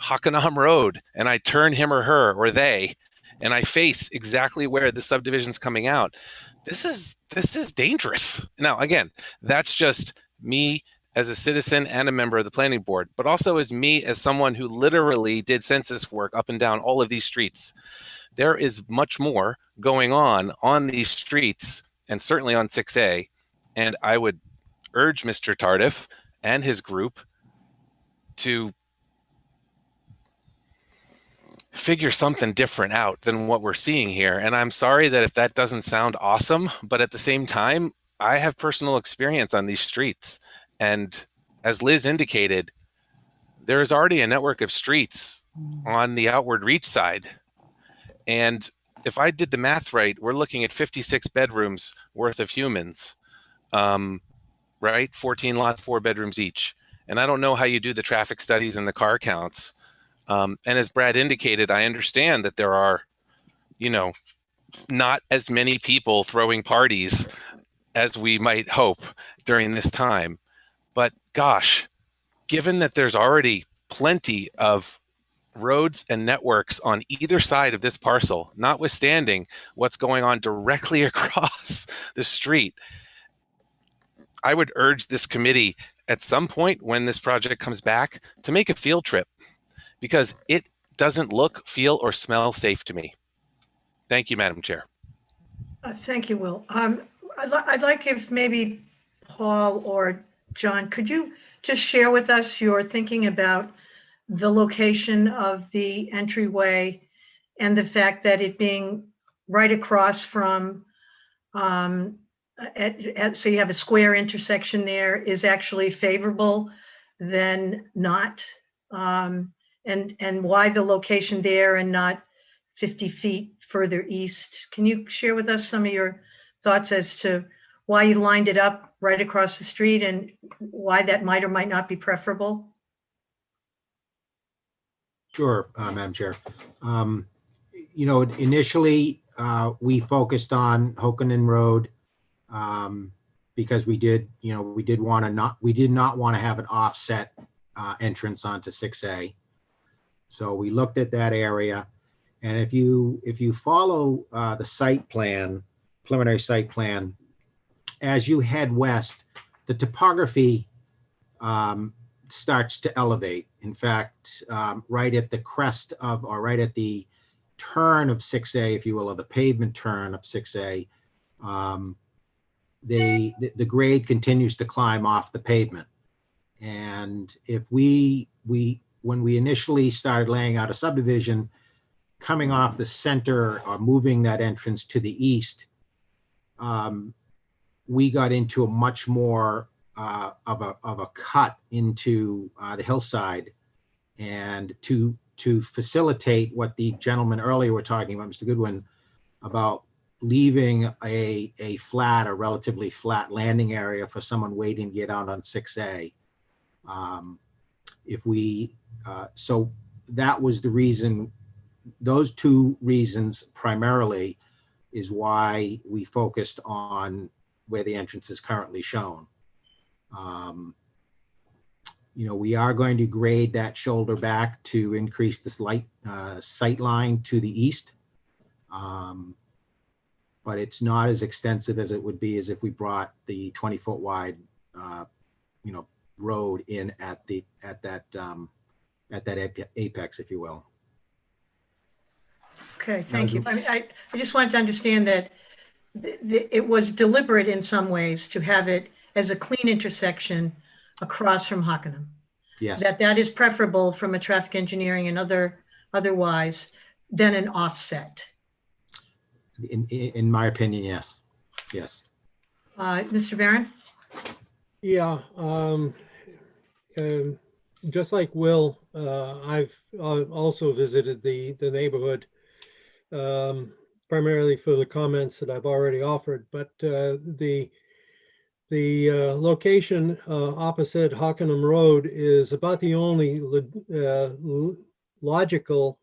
Hockanum Road and I turn him or her or they, and I face exactly where the subdivision's coming out, this is dangerous. Now, again, that's just me as a citizen and a member of the planning board, but also as me as someone who literally did census work up and down all of these streets. There is much more going on these streets, and certainly on 6A. And I would urge Mr. Tardif and his group to figure something different out than what we're seeing here. And I'm sorry that if that doesn't sound awesome, but at the same time, I have personal experience on these streets. And as Liz indicated, there is already a network of streets on the outward reach side. And if I did the math right, we're looking at 56 bedrooms worth of humans, right? 14 lots, 4 bedrooms each. And I don't know how you do the traffic studies and the car counts. And as Brad indicated, I understand that there are, not as many people throwing parties as we might hope during this time. But gosh, given that there's already plenty of roads and networks on either side of this parcel, notwithstanding what's going on directly across the street, I would urge this committee at some point when this project comes back to make a field trip, because it doesn't look, feel, or smell safe to me. Thank you, Madam Chair. Thank you, Will. I'd like if maybe Paul or John, could you just share with us your thinking about the location of the entryway and the fact that it being right across from, so you have a square intersection there, is actually favorable than not? And why the location there and not 50 feet further east? Can you share with us some of your thoughts as to why you lined it up right across the street and why that might or might not be preferable? Sure, Madam Chair. Initially, we focused on Hokanen Road because we did not want to have an offset entrance onto 6A. So we looked at that area, and if you follow the site plan, preliminary site plan, as you head west, the topography starts to elevate. In fact, right at the crest of, or right at the turn of 6A, if you will, or the pavement turn of 6A, the grade continues to climb off the pavement. And if when we initially started laying out a subdivision, coming off the center or moving that entrance to the east, we got into a much more of a cut into the hillside, and to facilitate what the gentleman earlier were talking about, Mr. Goodwin, about leaving a relatively flat landing area for someone waiting to get out on 6A. So that was the reason, those two reasons primarily is why we focused on where the entrance is currently shown. We are going to grade that shoulder back to increase this sight line to the east. But it's not as extensive as it would be as if we brought the 20-foot wide, road in at that apex, if you will. Okay, thank you. I just wanted to understand that it was deliberate in some ways to have it as a clean intersection across from Hockanum. Yes. That is preferable from a traffic engineering and otherwise than an offset. In my opinion, yes. Yes. Mr. Barron? Yeah, just like Will, I've also visited the neighborhood, primarily for the comments that I've already offered. But the The location opposite Hockenham Road is about the only logical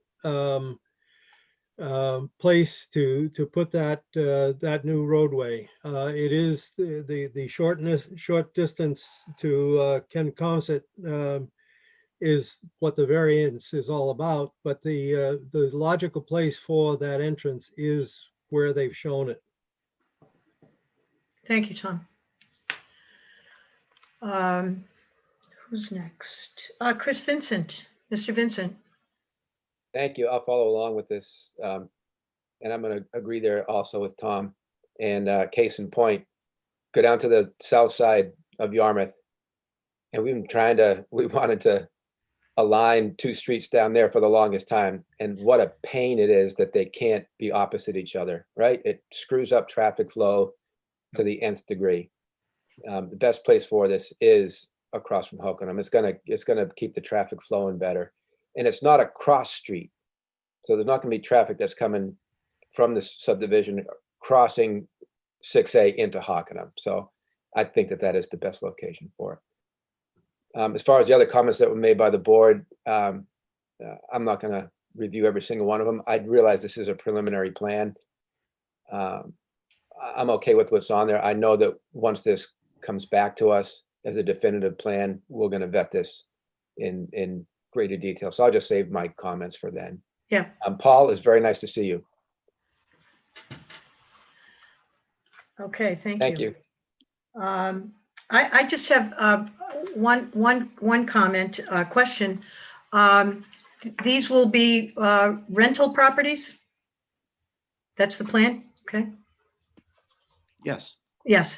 place to put that that new roadway. It is the short distance to Kenscomset is what the variance is all about, but the logical place for that entrance is where they've shown it. Thank you, Tom. Who's next? Chris Vincent, Mr. Vincent. Thank you. I'll follow along with this. And I'm going to agree there also with Tom. And case in point, go down to the south side of Yarmouth. And we wanted to align two streets down there for the longest time. And what a pain it is that they can't be opposite each other, right? It screws up traffic flow to the nth degree. The best place for this is across from Hockenham. It's gonna keep the traffic flowing better. And it's not a cross street. So there's not gonna be traffic that's coming from this subdivision crossing 6A into Hockenham. So I think that is the best location for it. As far as the other comments that were made by the board, I'm not gonna review every single one of them. I realize this is a preliminary plan. I'm okay with what's on there. I know that once this comes back to us as a definitive plan, we're gonna vet this in greater detail. So I'll just save my comments for then. Yeah. Paul, it's very nice to see you. Okay, thank you. Thank you. I just have one comment, question. These will be rental properties? That's the plan? Okay. Yes. Yes.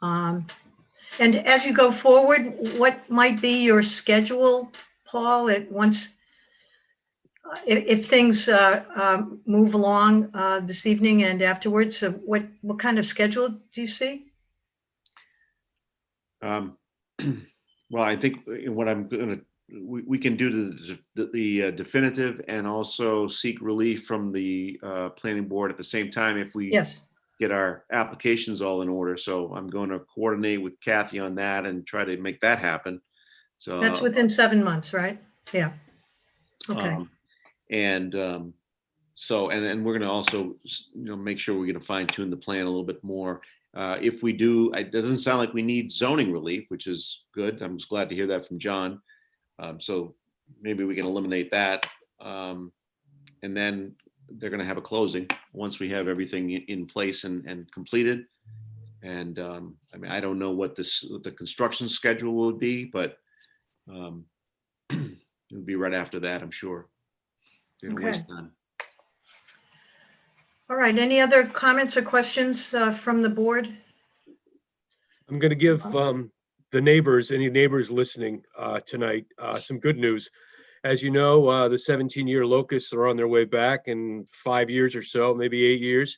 And as you go forward, what might be your schedule, Paul, if things move along this evening and afterwards? So what kind of schedule do you see? Well, I think what we can do the definitive and also seek relief from the planning board at the same time if we get our applications all in order. So I'm going to coordinate with Kathy on that and try to make that happen. So that's within 7 months, right? Yeah. Okay. And then we're going to also, make sure we're going to fine tune the plan a little bit more. If we do, it doesn't sound like we need zoning relief, which is good. I'm just glad to hear that from John. So maybe we can eliminate that. And then they're going to have a closing once we have everything in place and completed. And I mean, I don't know what the construction schedule will be, but it'll be right after that, I'm sure. Okay. Waste time. All right. Any other comments or questions from the board? I'm going to give the neighbors, any neighbors listening tonight, some good news. As you know, the 17-year locusts are on their way back in 5 years or so, maybe 8 years.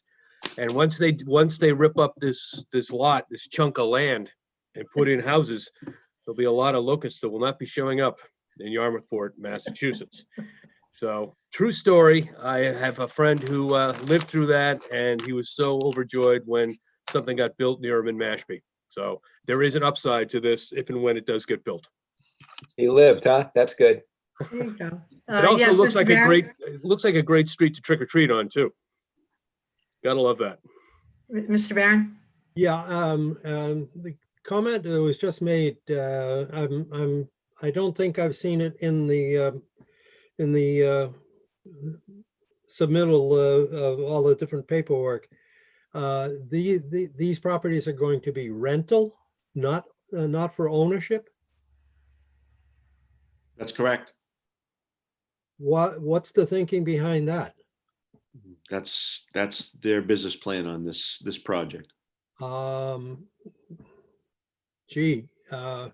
And once they rip up this lot, this chunk of land, and put in houses, there'll be a lot of locusts that will not be showing up in Yarmouthport, Massachusetts. So true story. I have a friend who lived through that, and he was so overjoyed when something got built near him in Mashpee. So there is an upside to this if and when it does get built. He lived, huh? That's good. There you go. It also yes, looks Mr. like Barron? it looks like a great street to trick or treat on too. Gotta love that. Mr. Barron? Yeah, the comment that was just made, I don't think I've seen it in the submittal of all the different paperwork. These properties are going to be rental, not for ownership. That's correct. What's the thinking behind that? That's their business plan on this project. Gee, I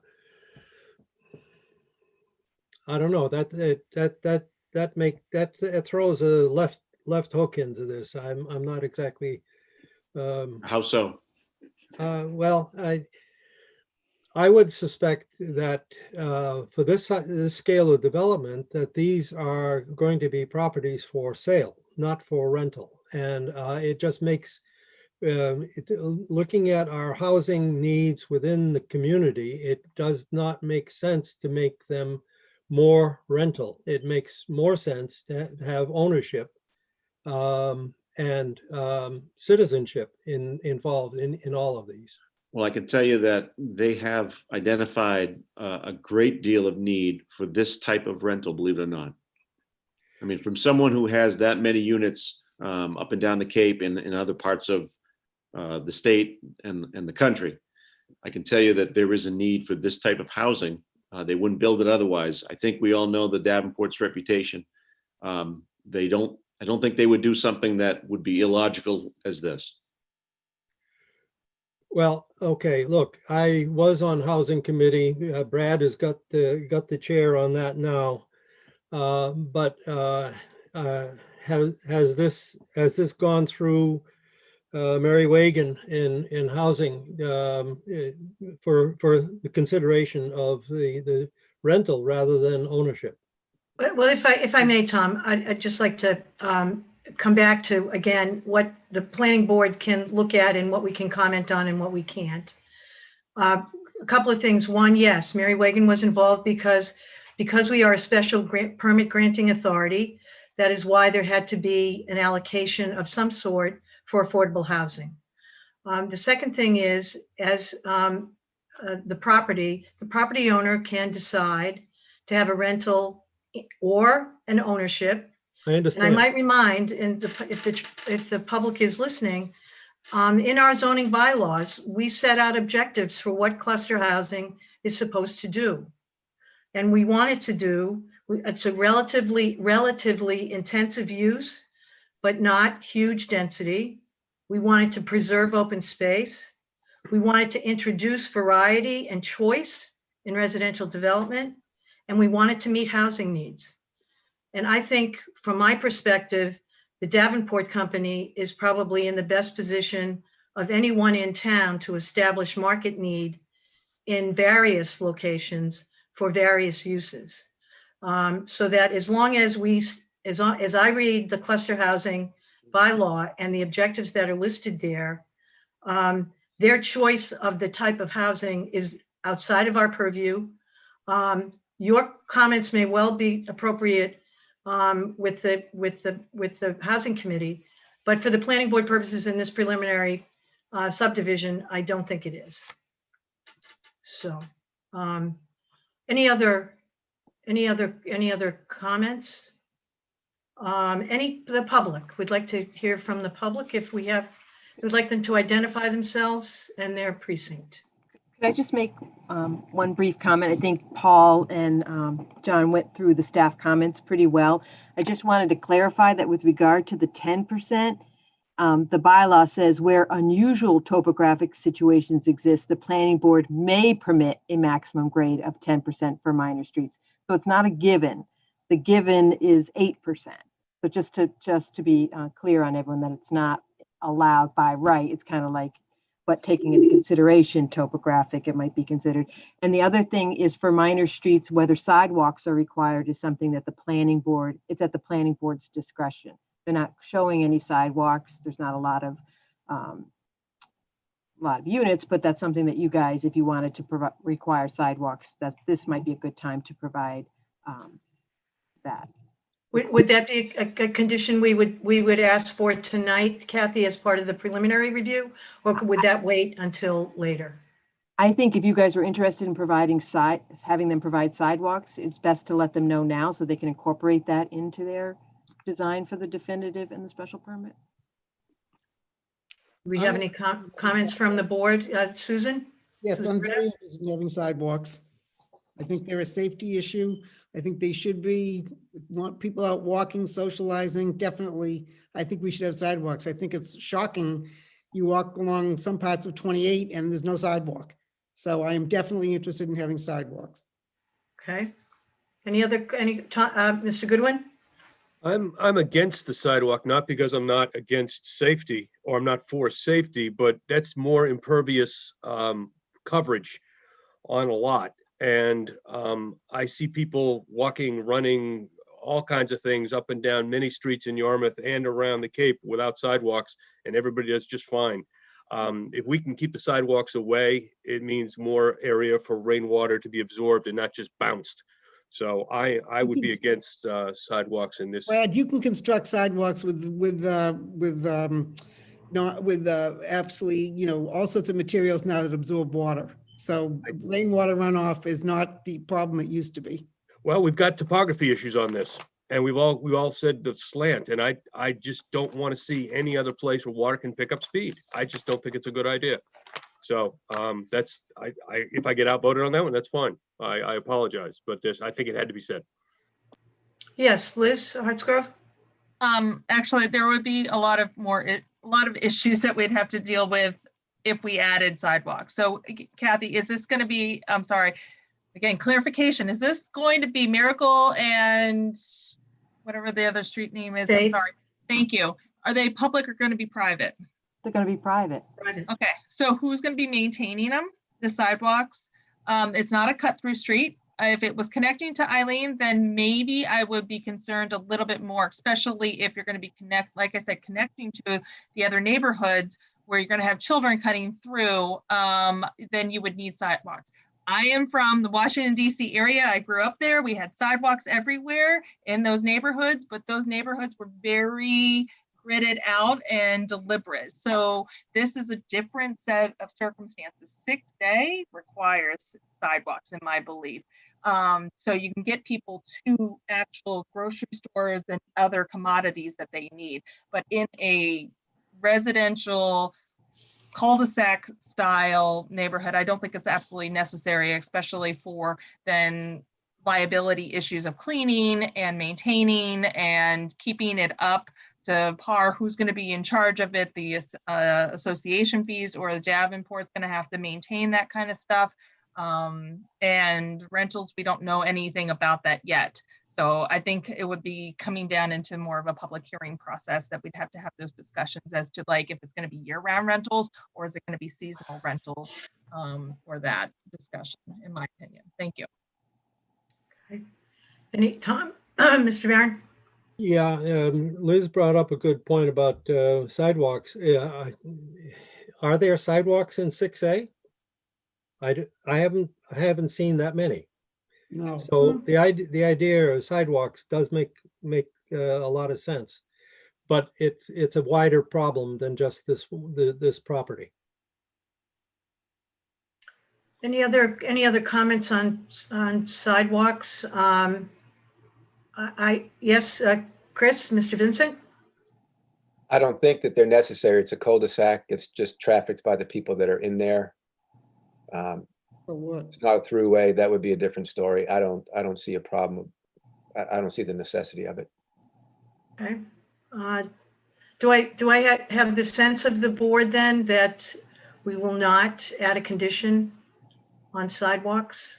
don't know, that throws a left hook into this. I'm not exactly. How so? Well, I would suspect that for this scale of development, that these are going to be properties for sale, not for rental, and it just makes looking at our housing needs within the community, it does not make sense to make them more rental. It makes more sense to have ownership and citizenship involved in all of these. Well, I can tell you that they have identified a great deal of need for this type of rental, believe it or not. I mean, from someone who has that many units up and down the Cape and in other parts of the state and the country, I can tell you that there is a need for this type of housing. They wouldn't build it otherwise. I think we all know the Davenport's reputation. I don't think they would do something that would be illogical as this. Well, okay, look, I was on Housing Committee. Brad has got the chair on that now. But has this gone through Mary Wagon in housing for the consideration of the rental rather than ownership? Well, if I may, Tom, I'd just like to come back to, again, what the planning board can look at and what we can comment on and what we can't. A couple of things. One, yes, Mary Wagon was involved because we are a special permit granting authority. That is why there had to be an allocation of some sort for affordable housing. The second thing is, as the property owner can decide to have a rental or an ownership. I And I understand. might remind, if the public is listening, in our zoning bylaws, we set out objectives for what cluster housing is supposed to do. And we wanted to do, it's a relatively intensive use, but not huge density. We wanted to preserve open space. We wanted to introduce variety and choice in residential development, and we wanted to meet housing needs. And I think, from my perspective, the Davenport Company is probably in the best position of anyone in town to establish market need in various locations for various uses. So that as long as as I read the cluster housing bylaw and the objectives that are listed there, their choice of the type of housing is outside of our purview. Your comments may well be appropriate with the housing committee, but for the planning board purposes in this preliminary subdivision, I don't think it is. So, any other comments? The public, we'd like to hear from the public if we'd like them to identify themselves and their precinct. Could I just make one brief comment? I think Paul and John went through the staff comments pretty well. I just wanted to clarify that with regard to the 10%, the bylaw says where unusual topographic situations exist, the planning board may permit a maximum grade of 10% for minor streets. So it's not a given. The given is 8%. So just to be clear on everyone that it's not allowed by right. It's kind of like, but taking into consideration topographic, it might be considered. And the other thing is for minor streets, whether sidewalks are required is something that the planning board, it's at the planning board's discretion. They're not showing any sidewalks. There's not a lot of units, but that's something that you guys, if you wanted to require sidewalks, that this might be a good time to provide that. Would that be a condition we would ask for tonight, Kathy, as part of the preliminary review, or would that wait until later? I think if you guys were interested in providing having them provide sidewalks, it's best to let them know now so they can incorporate that into their design for the definitive and the special permit. Do we have any comments from the board? Susan? Yes, I'm very interested in having sidewalks. I think they're a safety issue. I think they should want people out walking, socializing, definitely. I think we should have sidewalks. I think it's shocking. You walk along some parts of 28 and there's no sidewalk. So I am definitely interested in having sidewalks. Okay. Mr. Goodwin? I'm against the sidewalk, not because I'm not against safety or I'm not for safety, but that's more impervious coverage on a lot. And I see people walking, running all kinds of things up and down many streets in Yarmouth and around the Cape without sidewalks, and everybody does just fine. If we can keep the sidewalks away, it means more area for rainwater to be absorbed and not just bounced. So I would be against sidewalks in this. Brad, you can construct sidewalks absolutely, all sorts of materials now that absorb water. So rainwater runoff is not the problem it used to be. Well, we've got topography issues on this, and we all said the slant, and I just don't want to see any other place where water can pick up speed. I just don't think it's a good idea. So that's if I get outvoted on that one, that's fine. I apologize, but I think it had to be said. Yes, Liz Hartsgrove? Actually, there would be a lot of issues that we'd have to deal with if we added sidewalks. So Kathy, is this going to be, I'm sorry, again, clarification, is this going to be Miracle and whatever the other street name is? I'm sorry. Thank you. Are they public or going to be private? They're going to be private. Okay, so who's going to be maintaining them, the sidewalks? It's not a cut through street. If it was connecting to Eileen, then maybe I would be concerned a little bit more, especially if you're going to be like I said, connecting to the other neighborhoods where you're going to have children cutting through, then you would need sidewalks. I am from the Washington, D.C. area. I grew up there. We had sidewalks everywhere in those neighborhoods, but those neighborhoods were very gridded out and deliberate. So this is a different set of circumstances. 6A requires sidewalks, in my belief. So you can get people to actual grocery stores and other commodities that they need. But in a residential cul-de-sac style neighborhood, I don't think it's absolutely necessary, especially for then liability issues of cleaning and maintaining and keeping it up to par. Who's going to be in charge of it? The association fees or the Davenport's going to have to maintain that kind of stuff. And rentals, we don't know anything about that yet. So I think it would be coming down into more of a public hearing process that we'd have to have those discussions as to like if it's going to be year-round rentals or is it going to be seasonal rentals for that discussion, in my opinion. Thank you. Okay. Tom, Mr. Barron? Yeah, Liz brought up a good point about sidewalks. Are there sidewalks in 6A? I haven't seen that many. No. So the idea of sidewalks does make a lot of sense, but it's a wider problem than just this property. Any other comments on sidewalks? Yes, Chris, Mr. Vincent? I don't think that they're necessary. It's a cul-de-sac. It's just trafficked by the people that are in there. For what? It's not a throughway. That would be a different story. I don't see a problem. I don't see the necessity of it. Okay. Do I have the sense of the board then that we will not add a condition on sidewalks?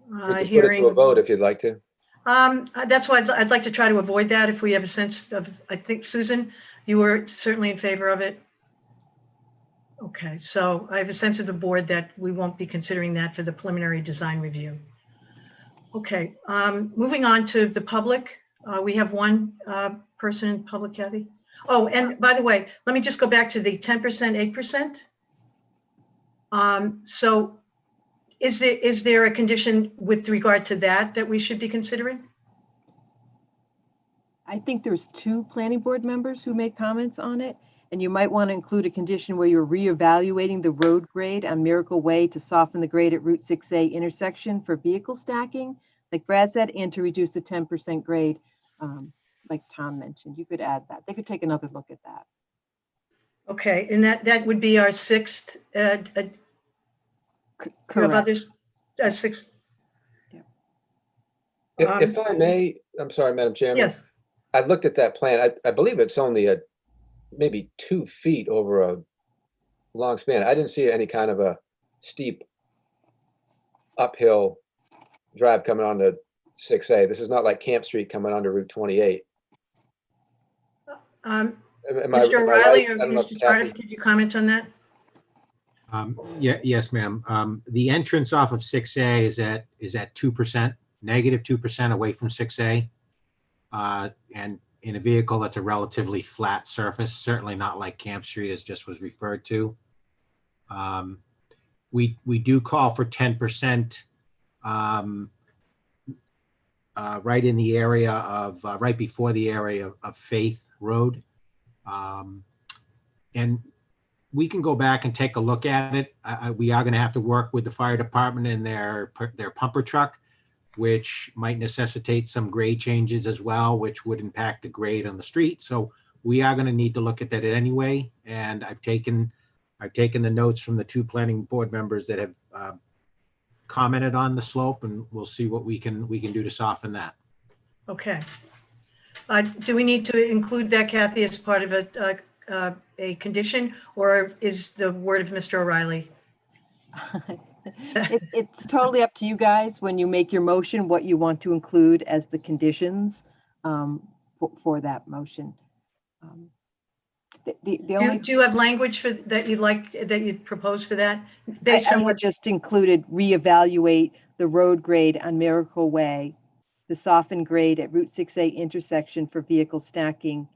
We can put it to a vote if you'd like to. That's why I'd like to try to avoid that if we have a sense of, I think, Susan, you were certainly in favor of it. Okay, so I have a sense of the board that we won't be considering that for the preliminary design review. Okay, moving on to the public. We have one person in public, Kathy. Oh, and by the way, let me just go back to the 10%, 8%. So is there a condition with regard to that we should be considering? I think there's 2 planning board members who made comments on it, and you might want to include a condition where you're reevaluating the road grade on Miracle Way to soften the grade at Route 6A intersection for vehicle stacking, like Brad said, and to reduce the 10% grade, like Tom mentioned. You could add that. They could take another look at that. Okay, and that would be our 6th. Correct. Others, 6th. If I may, I'm sorry, Madam Chairman. Yes. I looked at that plan. I believe it's only maybe 2 feet over a long span. I didn't see any kind of a steep uphill drive coming onto 6A. This is not like Camp Street coming onto Route 28. Mr. O'Reilly or Mr. Tardif, could you comment on that? Yes, ma'am. The entrance off of 6A is at 2%, negative 2% away from 6A. And in a vehicle that's a relatively flat surface, certainly not like Camp Street as just was referred to. We do call for 10% right in the area of, right before the area of Faith Road. And we can go back and take a look at it. We are going to have to work with the fire department and their pumper truck, which might necessitate some grade changes as well, which would impact the grade on the street. So we are going to need to look at that anyway. And I've taken the notes from the 2 planning board members that have commented on the slope, and we'll see what we can do to soften that. Okay. Do we need to include that, Kathy, as part of a condition, or is the word of Mr. O'Reilly? It's totally up to you guys when you make your motion, what you want to include as the conditions for that motion. Do you have language for that you'd propose for that? Based I on had what, just included reevaluate the road grade on Miracle Way, the softened grade at Route 6A intersection for vehicle stacking,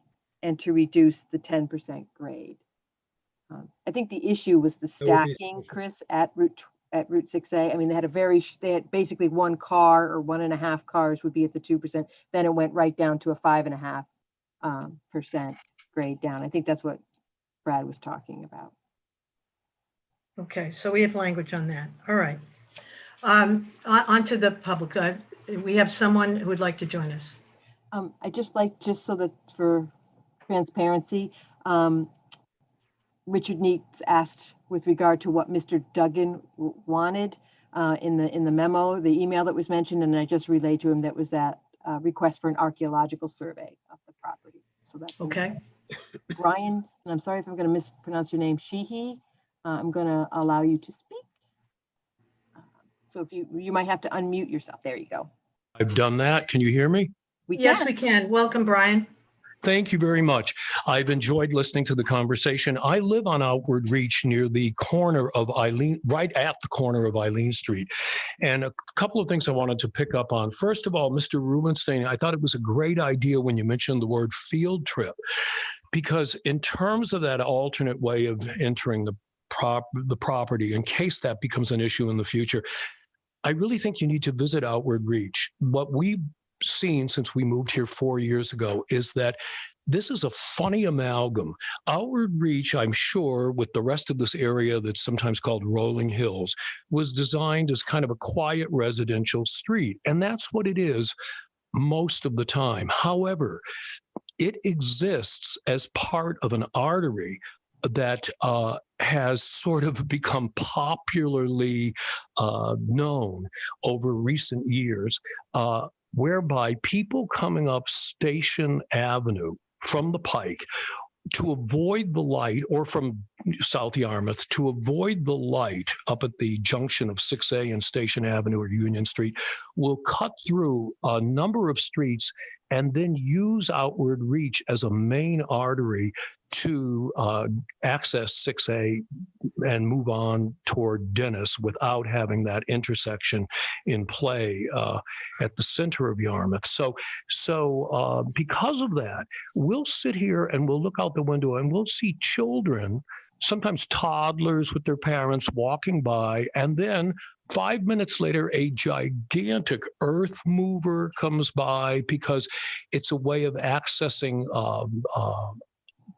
and to reduce the 10% grade. I think the issue was the That would be stacking, sufficient. Chris, at Route 6A. I mean, they had basically 1 car or 1.5 cars would be at the 2%. Then it went right down to a 5.5% grade down. I think that's what Brad was talking about. okay, so we have language on that. All right. On to the public. We have someone who would like to join us. I just so that for transparency, Richard Neats asked with regard to what Mr. Duggan wanted in the memo, the email that was mentioned, and I just relayed to him that was that request for an archaeological survey of the property. So that's Okay. Brian, and I'm sorry if I'm going to mispronounce your name, Sheehy. I'm going to allow you to speak. So if you might have to unmute yourself. There you go. I've done that. Can you hear me? Yes, we can. Welcome, Brian. Thank you very much. I've enjoyed listening to the conversation. I live on Outward Reach near the corner of Eileen, right at the corner of Eileen Street. And a couple of things I wanted to pick up on. First of all, Mr. Rubenstein, I thought it was a great idea when you mentioned the word field trip, because in terms of that alternate way of entering the property, in case that becomes an issue in the future, I really think you need to visit Outward Reach. What we've seen since we moved here 4 years ago is that this is a funny amalgam. Outward Reach, I'm sure, with the rest of this area that's sometimes called Rolling Hills, was designed as kind of a quiet residential street. And that's what it is most of the time. However, it exists as part of an artery that has sort of become popularly known over recent years, whereby people coming up Station Avenue from the Pike to avoid the light, or from South Yarmouth to avoid the light up at the junction of 6A and Station Avenue or Union Street, will cut through a number of streets and then use Outward Reach as a main artery to access 6A and move on toward Dennis without having that intersection in play at the center of Yarmouth. So because of that, we'll sit here and we'll look out the window and we'll see children, sometimes toddlers with their parents, walking by, and then 5 minutes later, a gigantic earth mover comes by, because it's a way of accessing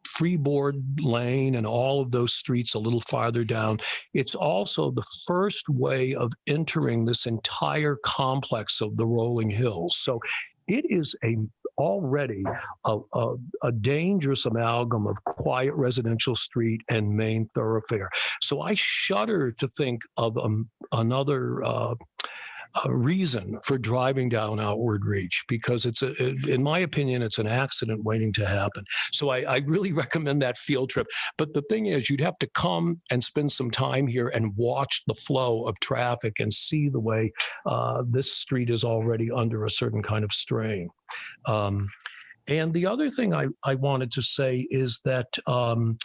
Freeboard Lane and all of those streets a little farther down. It's also the first way of entering this entire complex of the rolling hills. So it is already a dangerous amalgam of quiet residential street and main thoroughfare. So I shudder to think of another reason for driving down Outward Reach, because in my opinion, it's an accident waiting to happen. So I really recommend that field trip. But the thing is, you'd have to come and spend some time here and watch the flow of traffic and see the way this street is already under a certain kind of strain. And the other thing I wanted to say is that, and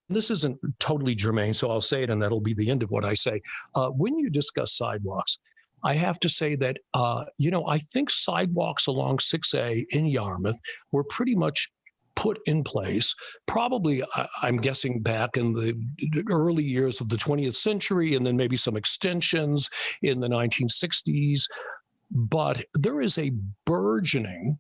this isn't totally germane, so I'll say it and that'll be the end of what I say. When you discuss sidewalks, I have to say that, I think sidewalks along 6A in Yarmouth were pretty much put in place, probably, I'm guessing, back in the early years of the 20th century, and then maybe some extensions in the 1960s. But there is a burgeoning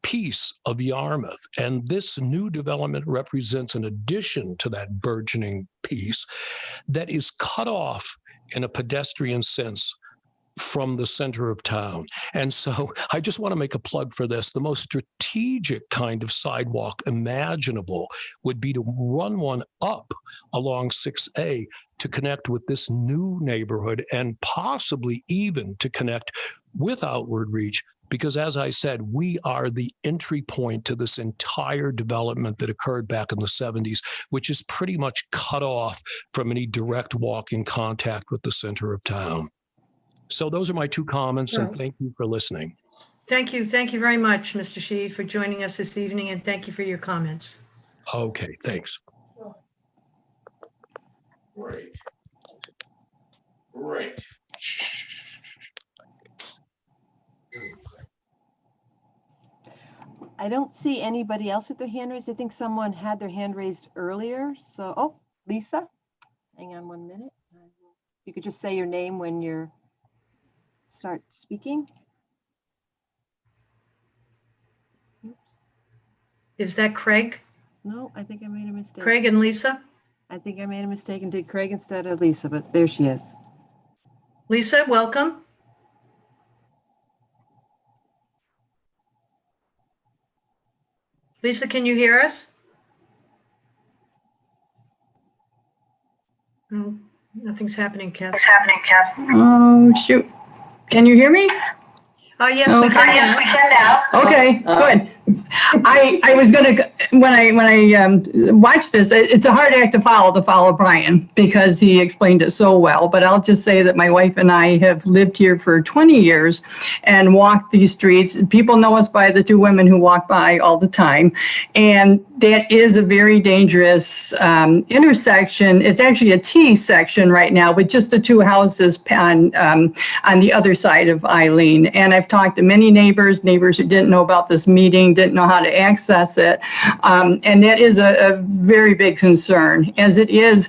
piece of Yarmouth, and this new development represents an addition to that burgeoning piece that is cut off in a pedestrian sense from the center of town. And so I just want to make a plug for this. The most strategic kind of sidewalk imaginable would be to run one up along 6A to connect with this new neighborhood, and possibly even to connect with Outward Reach, because as I said, we are the entry point to this entire development that occurred back in the 70s, which is pretty much cut off from any direct walking contact with the center of town. So those are my two comments, and thank you for listening. Thank you. Thank you very much, Mr. Sheed, for joining us this evening, and thank you for your comments. Okay, thanks. Great. I don't see anybody else with their hand raised. I think someone had their hand raised earlier. So, oh, Lisa, hang on 1 minute. You could just say your name when you start speaking. Oops. Is that Craig? No, I think I made a mistake. Craig and Lisa? I think I made a mistake and did Craig instead of Lisa, but there she is. Lisa, welcome. Lisa, can you hear us? No, nothing's happening, Kath. Oh, shoot. Can you hear me? Oh, yes, we can. Yes, we can now. Okay, good. I was gonna, when I watched this, it's a hard act to follow Brian, because he explained it so well. But I'll just say that my wife and I have lived here for 20 years and walked these streets. People know us by the two women who walk by all the time. And that is a very dangerous intersection. It's actually a T section right now with just the two houses on the other side of Eileen. And I've talked to many neighbors who didn't know about this meeting, didn't know how to access it. And that is a very big concern, as it is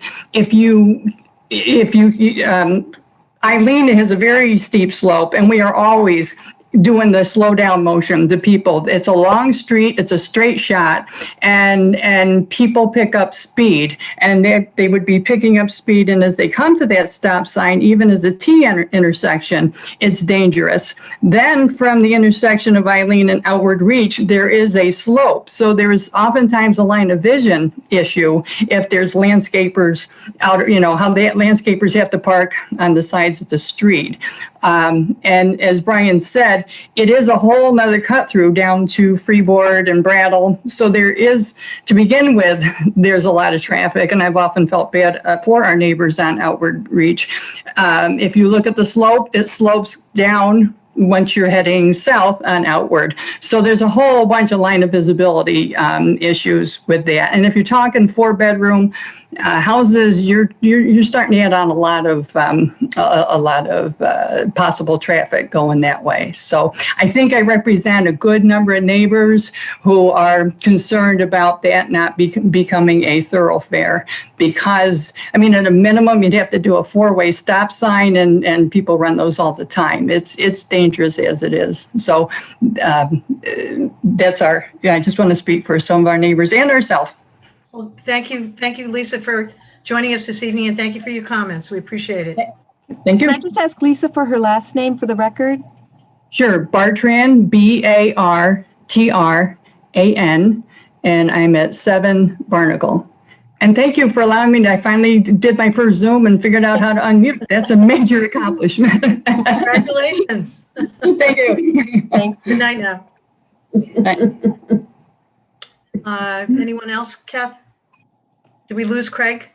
Eileen has a very steep slope, and we are always doing the slow down motion to people. It's a long street, it's a straight shot, and people pick up speed, and they would be picking up speed. And as they come to that stop sign, even as a T intersection, it's dangerous. Then from the intersection of Eileen and Outward Reach, there is a slope. So there is oftentimes a line of vision issue if there's landscapers out, how the landscapers have to park on the sides of the street. And as Brian said, it is a whole nother cut through down to Freeboard and Brattle. So there is, to begin with, there's a lot of traffic, and I've often felt bad for our neighbors on Outward Reach. If you look at the slope, it slopes down once you're heading south on Outward. So there's a whole bunch of line of visibility issues with that. And if you're talking 4-bedroom houses, you're starting to add on a lot of possible traffic going that way. So I think I represent a good number of neighbors who are concerned about that not becoming a thoroughfare, because at a minimum you'd have to do a 4-way stop sign, and people run those all the time. It's dangerous as it is. So that's I just want to speak for some of our neighbors and ourselves. Well, thank you, Lisa, for joining us this evening, and thank you for your comments. We appreciate it. Thank you. Can I just ask Lisa for her last name for the record? Sure, Bartran, Bartran, and I'm at 7 Barnacle. And thank you for allowing me. I finally did my first Zoom and figured out how to unmute. That's a major accomplishment. Congratulations. Thank you. Thank you. Good night now. Anyone else, Kath? Did we lose Craig?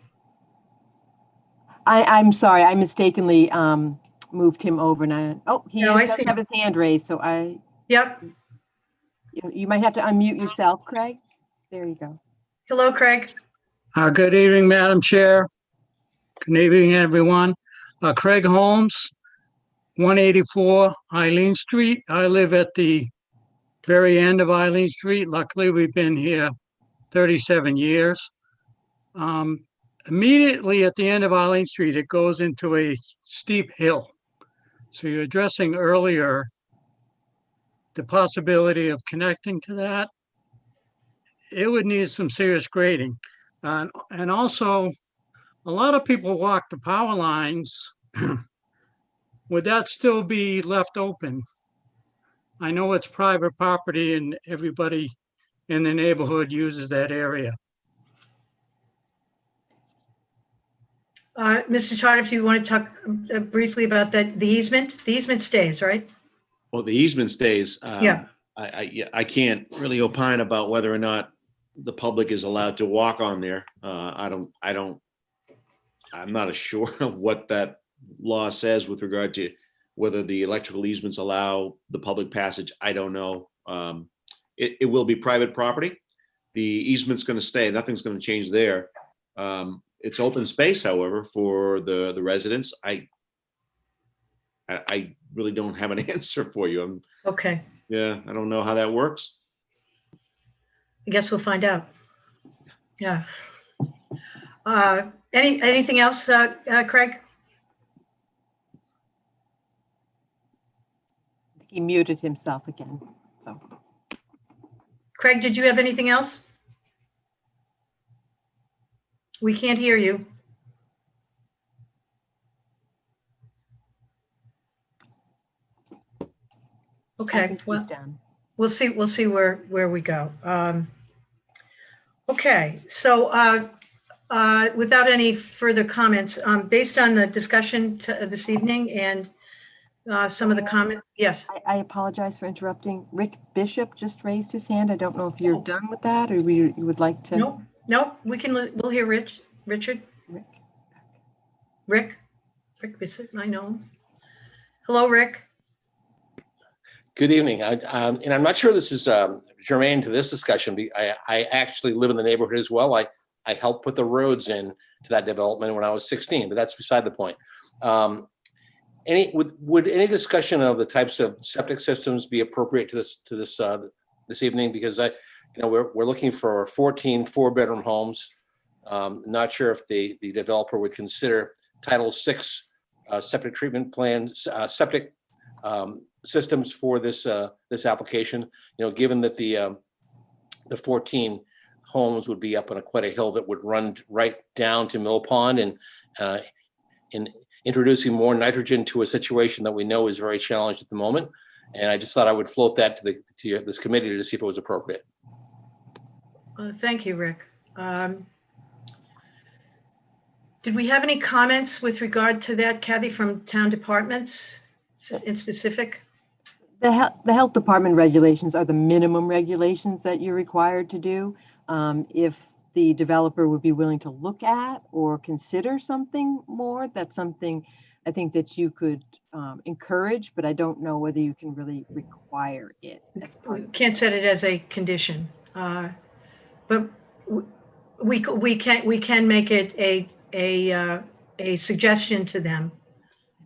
I'm sorry, I mistakenly moved him over. And he does have his hand raised, so Yep. You might have to unmute yourself, Craig. There you go. Hello, Craig. Good evening, Madam Chair. Good evening, everyone. Craig Holmes, 184 Eileen Street. I live at the very end of Eileen Street. Luckily, we've been here 37 years. Immediately at the end of Eileen Street, it goes into a steep hill. So you're addressing earlier the possibility of connecting to that. It would need some serious grading. And also, a lot of people walk the power lines. Would that still be left open? I know it's private property and everybody in the neighborhood uses that area. Mr. Tardiff, if you want to talk briefly about that, the easement stays, right? Well, the easement stays. Yeah. I can't really opine about whether or not the public is allowed to walk on there. I'm not sure of what that law says with regard to whether the electrical easements allow the public passage. I don't know. It will be private property. The easement's going to stay. Nothing's going to change there. It's open space, however, for the residents. I really don't have an answer for you. Okay. Yeah, I don't know how that works. I guess we'll find out. Yeah. Anything else, Craig? He muted himself again, so. Craig, did you have anything else? We can't hear you. Okay, well, we'll see where we go. Okay, so without any further comments, based on the discussion this evening and some of the comments, yes. I apologize for interrupting. Rick Bishop just raised his hand. I don't know if you're done with that or you would like to. Nope, we'll hear Richard. Rick Bishop, I know him. Hello, Rick. Good evening. And I'm not sure this is germane to this discussion. I actually live in the neighborhood as well. I helped put the roads in to that development when I was 16, but that's beside the point. Would any discussion of the types of septic systems be appropriate to this evening? Because we're looking for 14 4-bedroom homes. Not sure if the developer would consider Title VI septic treatment plans, septic systems for this application. Given that the 14 homes would be up on quite a hill that would run right down to Mill Pond, and in introducing more nitrogen to a situation that we know is very challenged at the moment. And I just thought I would float that to this committee to see if it was appropriate. Thank you, Rick. Did we have any comments with regard to that, Kathy, from town departments in specific? The health department regulations are the minimum regulations that you're required to do. If the developer would be willing to look at or consider something more, that's something I think that you could encourage, but I don't know whether you can really require it. We can't set it as a condition, but we can make it a suggestion to them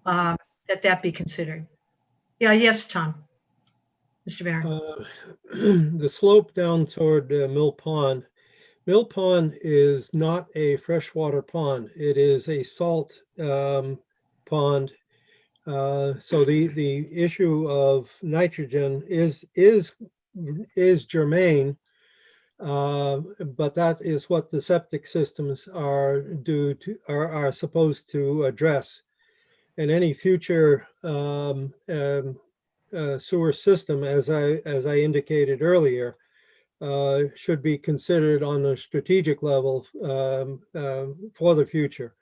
that be considered. Yeah. Yes, Tom. Mr. Barron. The slope down toward Mill Pond. Mill Pond is not a freshwater pond. It is a salt pond. So the issue of nitrogen is germane, but that is what the septic systems are supposed to address. And any future sewer system, as I indicated earlier, should be considered on a strategic level for the future,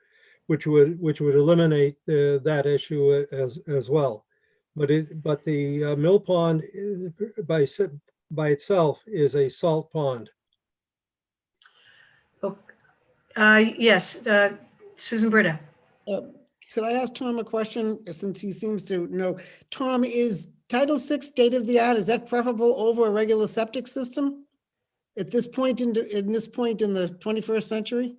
which would eliminate that issue as well. But the Mill Pond by itself is a salt pond. Yes, Susan Britta. Could I ask Tom a question, since he seems to know? Tom, is Title VI state of the art? Is that preferable over a regular septic system at this point in the 21st century?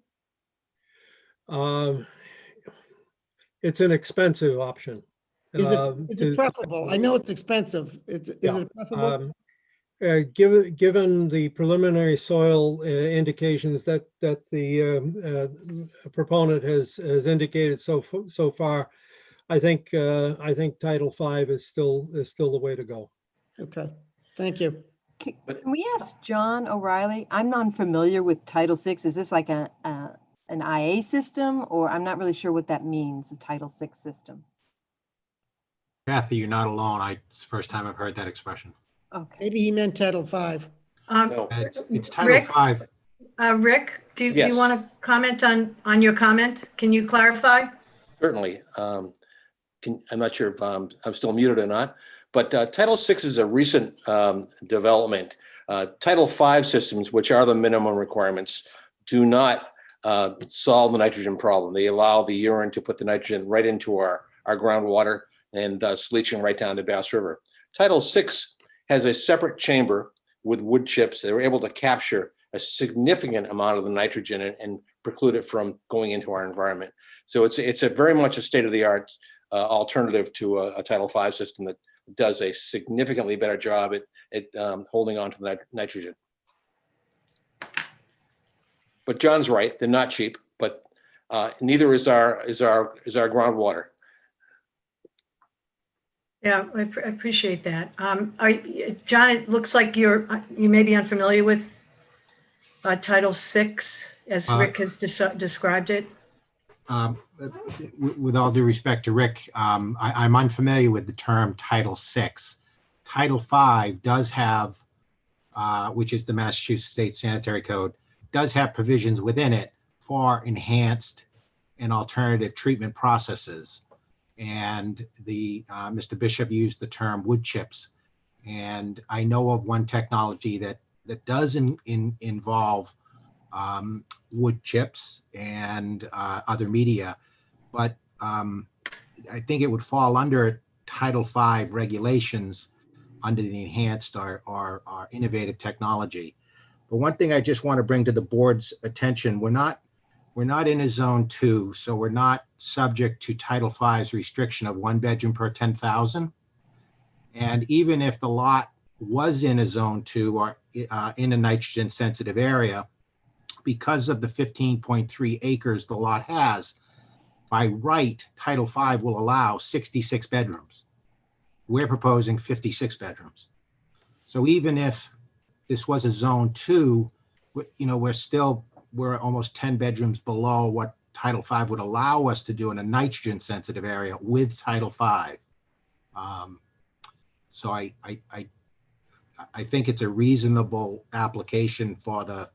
It's an expensive option. Is it to- preferable? I know it's expensive. Is it preferable? Given the preliminary soil indications that the proponent has indicated so far, I think Title V is still the way to go. Okay, thank you. Can we ask John O'Reilly? I'm not familiar with Title VI. Is this like an IA system, or I'm not really sure what that means, a Title VI system? Kathy, you're not alone. It's the first time I've heard that expression. Okay. Maybe he meant Title V. No. It's Title V. Rick, do you Yes. want to comment on your comment? Can you clarify? Certainly. I'm not sure if I'm still muted or not, but Title VI is a recent development. Title V systems, which are the minimum requirements, do not solve the nitrogen problem. They allow the urine to put the nitrogen right into our groundwater and thus leaching right down to Bass River. Title VI has a separate chamber with wood chips. They were able to capture a significant amount of the nitrogen and preclude it from going into our environment. So it's a very much a state-of-the-art alternative to a Title V system that does a significantly better job at holding on to the nitrogen. But John's right; they're not cheap, but neither is our groundwater. Yeah, I appreciate that. John, it looks like you may be unfamiliar with Title VI as Rick has described it. With all due respect to Rick, I'm unfamiliar with the term Title VI. Title V does have, which is the Massachusetts State Sanitary Code, does have provisions within it for enhanced and alternative treatment processes. And Mr. Bishop used the term wood chips. And I know of one technology that does involve wood chips and other media, but I think it would fall under Title V regulations under the enhanced or innovative technology. But one thing I just want to bring to the board's attention, we're not in a zone 2, so we're not subject to Title V's restriction of 1 bedroom per 10,000. And even if the lot was in a zone 2 or in a nitrogen sensitive area, because of the 15.3 acres the lot has, by right, Title V will allow 66 bedrooms. We're proposing 56 bedrooms. So even if this was a zone 2, we're almost 10 bedrooms below what Title V would allow us to do in a nitrogen sensitive area with Title V. So I think it's a reasonable application for the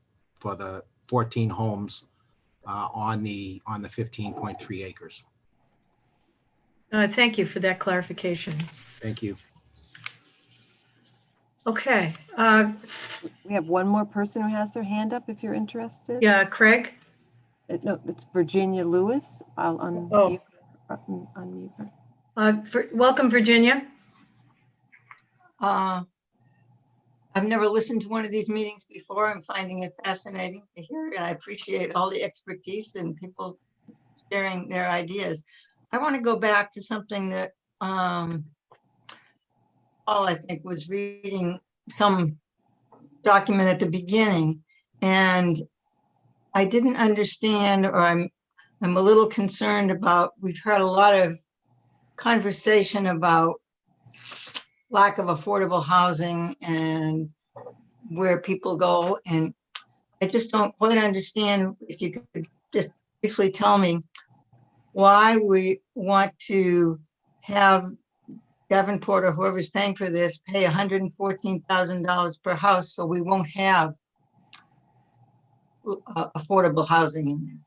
14 homes on the 15.3 acres. Thank you for that clarification. Thank you. Okay. We have one more person who has their hand up if you're interested. Yeah, Craig? No, it's Virginia Lewis. I'll unmute her. Welcome, Virginia. I've never listened to one of these meetings before. I'm finding it fascinating to hear, and I appreciate all the expertise and people sharing their ideas. I want to go back to something that Paul, I think, was reading some document at the beginning, and I didn't understand, or I'm a little concerned about, we've heard a lot of conversation about lack of affordable housing and where people go. And I just don't quite understand, if you could just briefly tell me why we want to have Davenport or whoever's paying for this pay $114,000 per house, so we won't have affordable housing in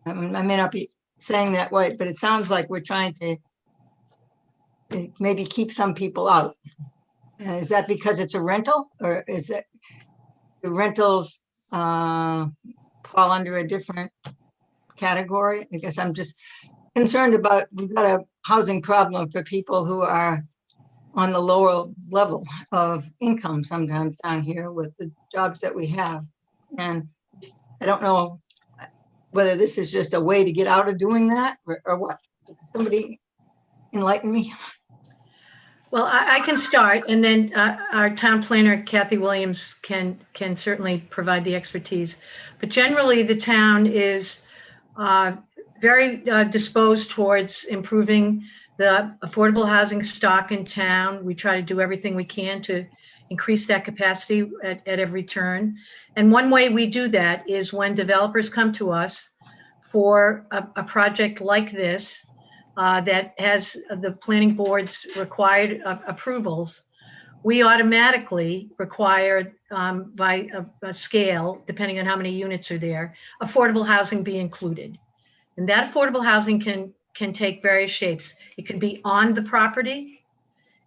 there. I may not be saying that right, but it sounds like we're trying to maybe keep some people out. And is that because it's a rental, or is it the rentals fall under a different category? I guess I'm just concerned about, we've got a housing problem for people who are on the lower level of income sometimes down here with the jobs that we have. And I don't know whether this is just a way to get out of doing that or what. Somebody enlighten me. Well, I can start, and then our town planner, Kathy Williams, can certainly provide the expertise. But generally, the town is very disposed towards improving the affordable housing stock in town. We try to do everything we can to increase that capacity at every turn. And one way we do that is when developers come to us for a project like this, that has the planning board's required approvals, we automatically require by a scale, depending on how many units are there, affordable housing be included. And that affordable housing can take various shapes. It could be on the property.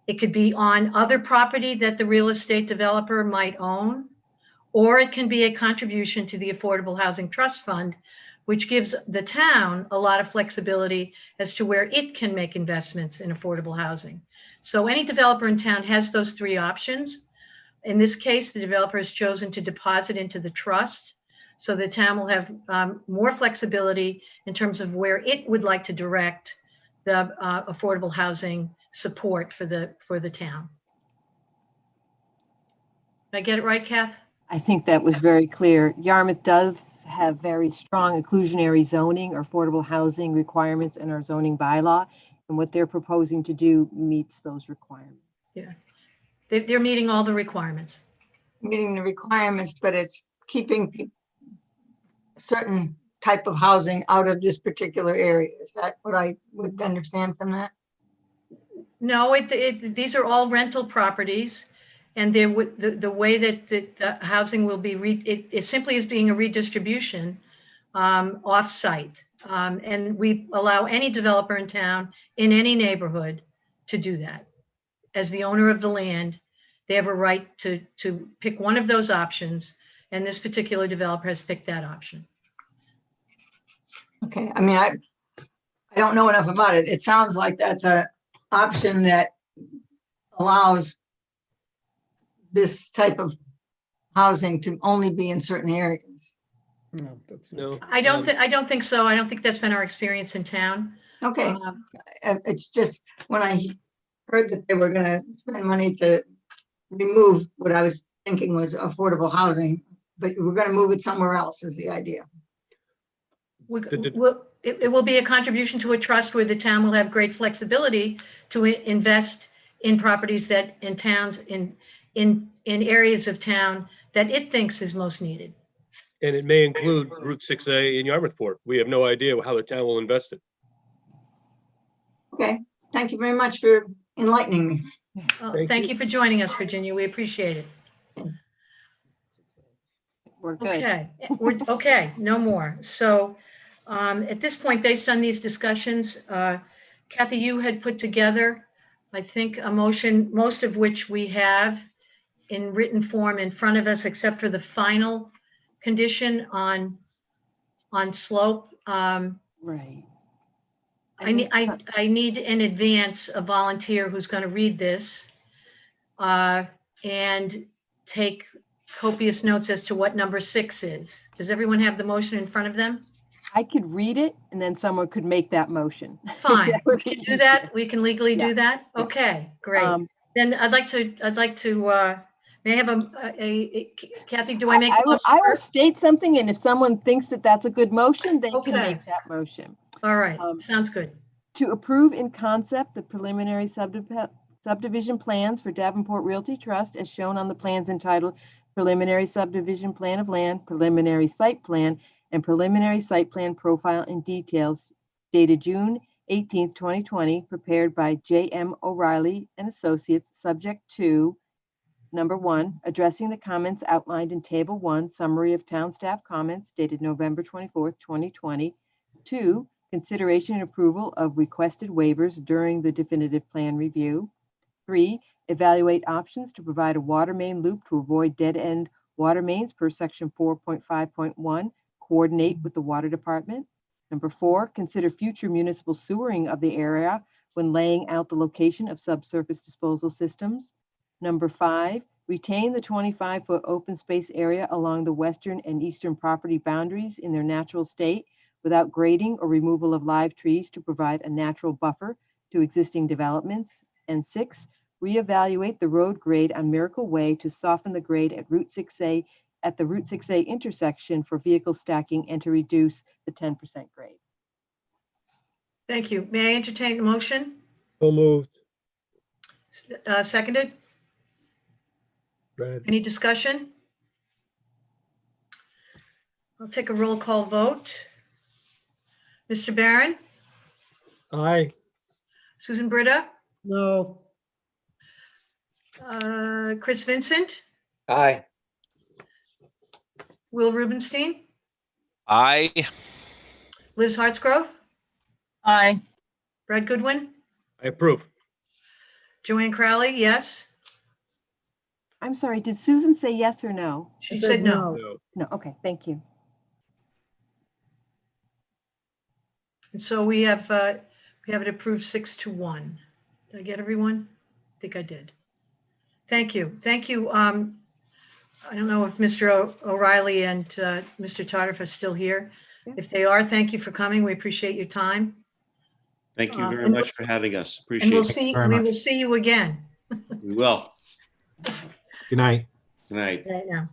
It could be on other property that the real estate developer might own, or it can be a contribution to the Affordable Housing Trust Fund, which gives the town a lot of flexibility as to where it can make investments in affordable housing. So any developer in town has those three options. In this case, the developer has chosen to deposit into the trust. So the town will have more flexibility in terms of where it would like to direct the affordable housing support for the town. Did I get it right, Kath? I think that was very clear. Yarmouth does have very strong inclusionary zoning or affordable housing requirements in our zoning bylaw, and what they're proposing to do meets those requirements. Yeah, they're meeting all the requirements. Meeting the requirements, but it's keeping certain type of housing out of this particular area. Is that what I would understand from that? No, these are all rental properties, and the way that the housing will be, it simply is being a redistribution off-site. And we allow any developer in town, in any neighborhood, to do that. As the owner of the land, they have a right to pick one of those options, and this particular developer has picked that option. Okay, I mean, I don't know enough about it. It sounds like that's an option that allows this type of housing to only be in certain areas. No, that's not. No. I don't think so. I don't think that's been our experience in town. Okay, it's just when I heard that they were gonna spend money to remove what I was thinking was affordable housing, but we're gonna move it somewhere else is the idea. It will be a contribution to a trust where the town will have great flexibility to invest in properties that in towns, in areas of town that it thinks is most needed. And it may include Route 6A in Yarmouthport. We have no idea how the town will invest it. Okay, thank you very much for enlightening me. Thank you for joining us, Virginia. We appreciate it. We're good. Okay, okay, no more. So at this point, based on these discussions, Kathy, you had put together, I think, a motion, most of which we have in written form in front of us, except for the final condition on slope. Right. I need in advance a volunteer who's going to read this and take copious notes as to what number 6 is. Does everyone have the motion in front of them? I could read it and then someone could make that motion. Fine, That we would be can do that. easier. We can legally do that. Yeah. Okay, great. Then I'd like to, may I have a Kathy, do I make a motion I will first? state something, and if someone thinks that that's a good motion, they Okay. can make that motion. All right, sounds good. To approve in concept the preliminary subdivision plans for Davenport Realty Trust as shown on the plans entitled Preliminary Subdivision Plan of Land, Preliminary Site Plan, and Preliminary Site Plan Profile and Details dated June 18th, 2020, prepared by J.M. O'Reilly and Associates, subject to number 1, addressing the comments outlined in Table 1, summary of town staff comments dated November 24th, 2020. 2, consideration and approval of requested waivers during the definitive plan review. 3, evaluate options to provide a water main loop to avoid dead-end water mains per section 4.5.1, coordinate with the water department. Number 4, consider future municipal sewering of the area when laying out the location of subsurface disposal systems. Number 5, retain the 25-foot open space area along the western and eastern property boundaries in their natural state without grading or removal of live trees to provide a natural buffer to existing developments. And 6, reevaluate the road grade on Miracle Way to soften the grade at Route 6A at the Route 6A intersection for vehicle stacking and to reduce the 10% grade. Thank you. May I entertain the motion? So moved. Seconded? Brad. Any discussion? I'll take a roll call vote. Mr. Barron? Aye. Susan Britta? No, Chris Vincent? Aye. Will Rubenstein? I Liz Hartsgrove? Aye. Brad Goodwin? I approve. Joanne Crowley, yes? I'm sorry, did Susan say yes or no? She I said no. No. No, okay, thank you. And so we have it approved 6-1. Did I get everyone? I think I did. Thank you. Thank you. I don't know if Mr. O'Reilly and Mr. Tardif are still here. If they are, thank you for coming. We appreciate your time. Thank you very And much for having us. And we'll Appreciate it. see, very we much. will see you again. We will. Good night. Good night. Right now.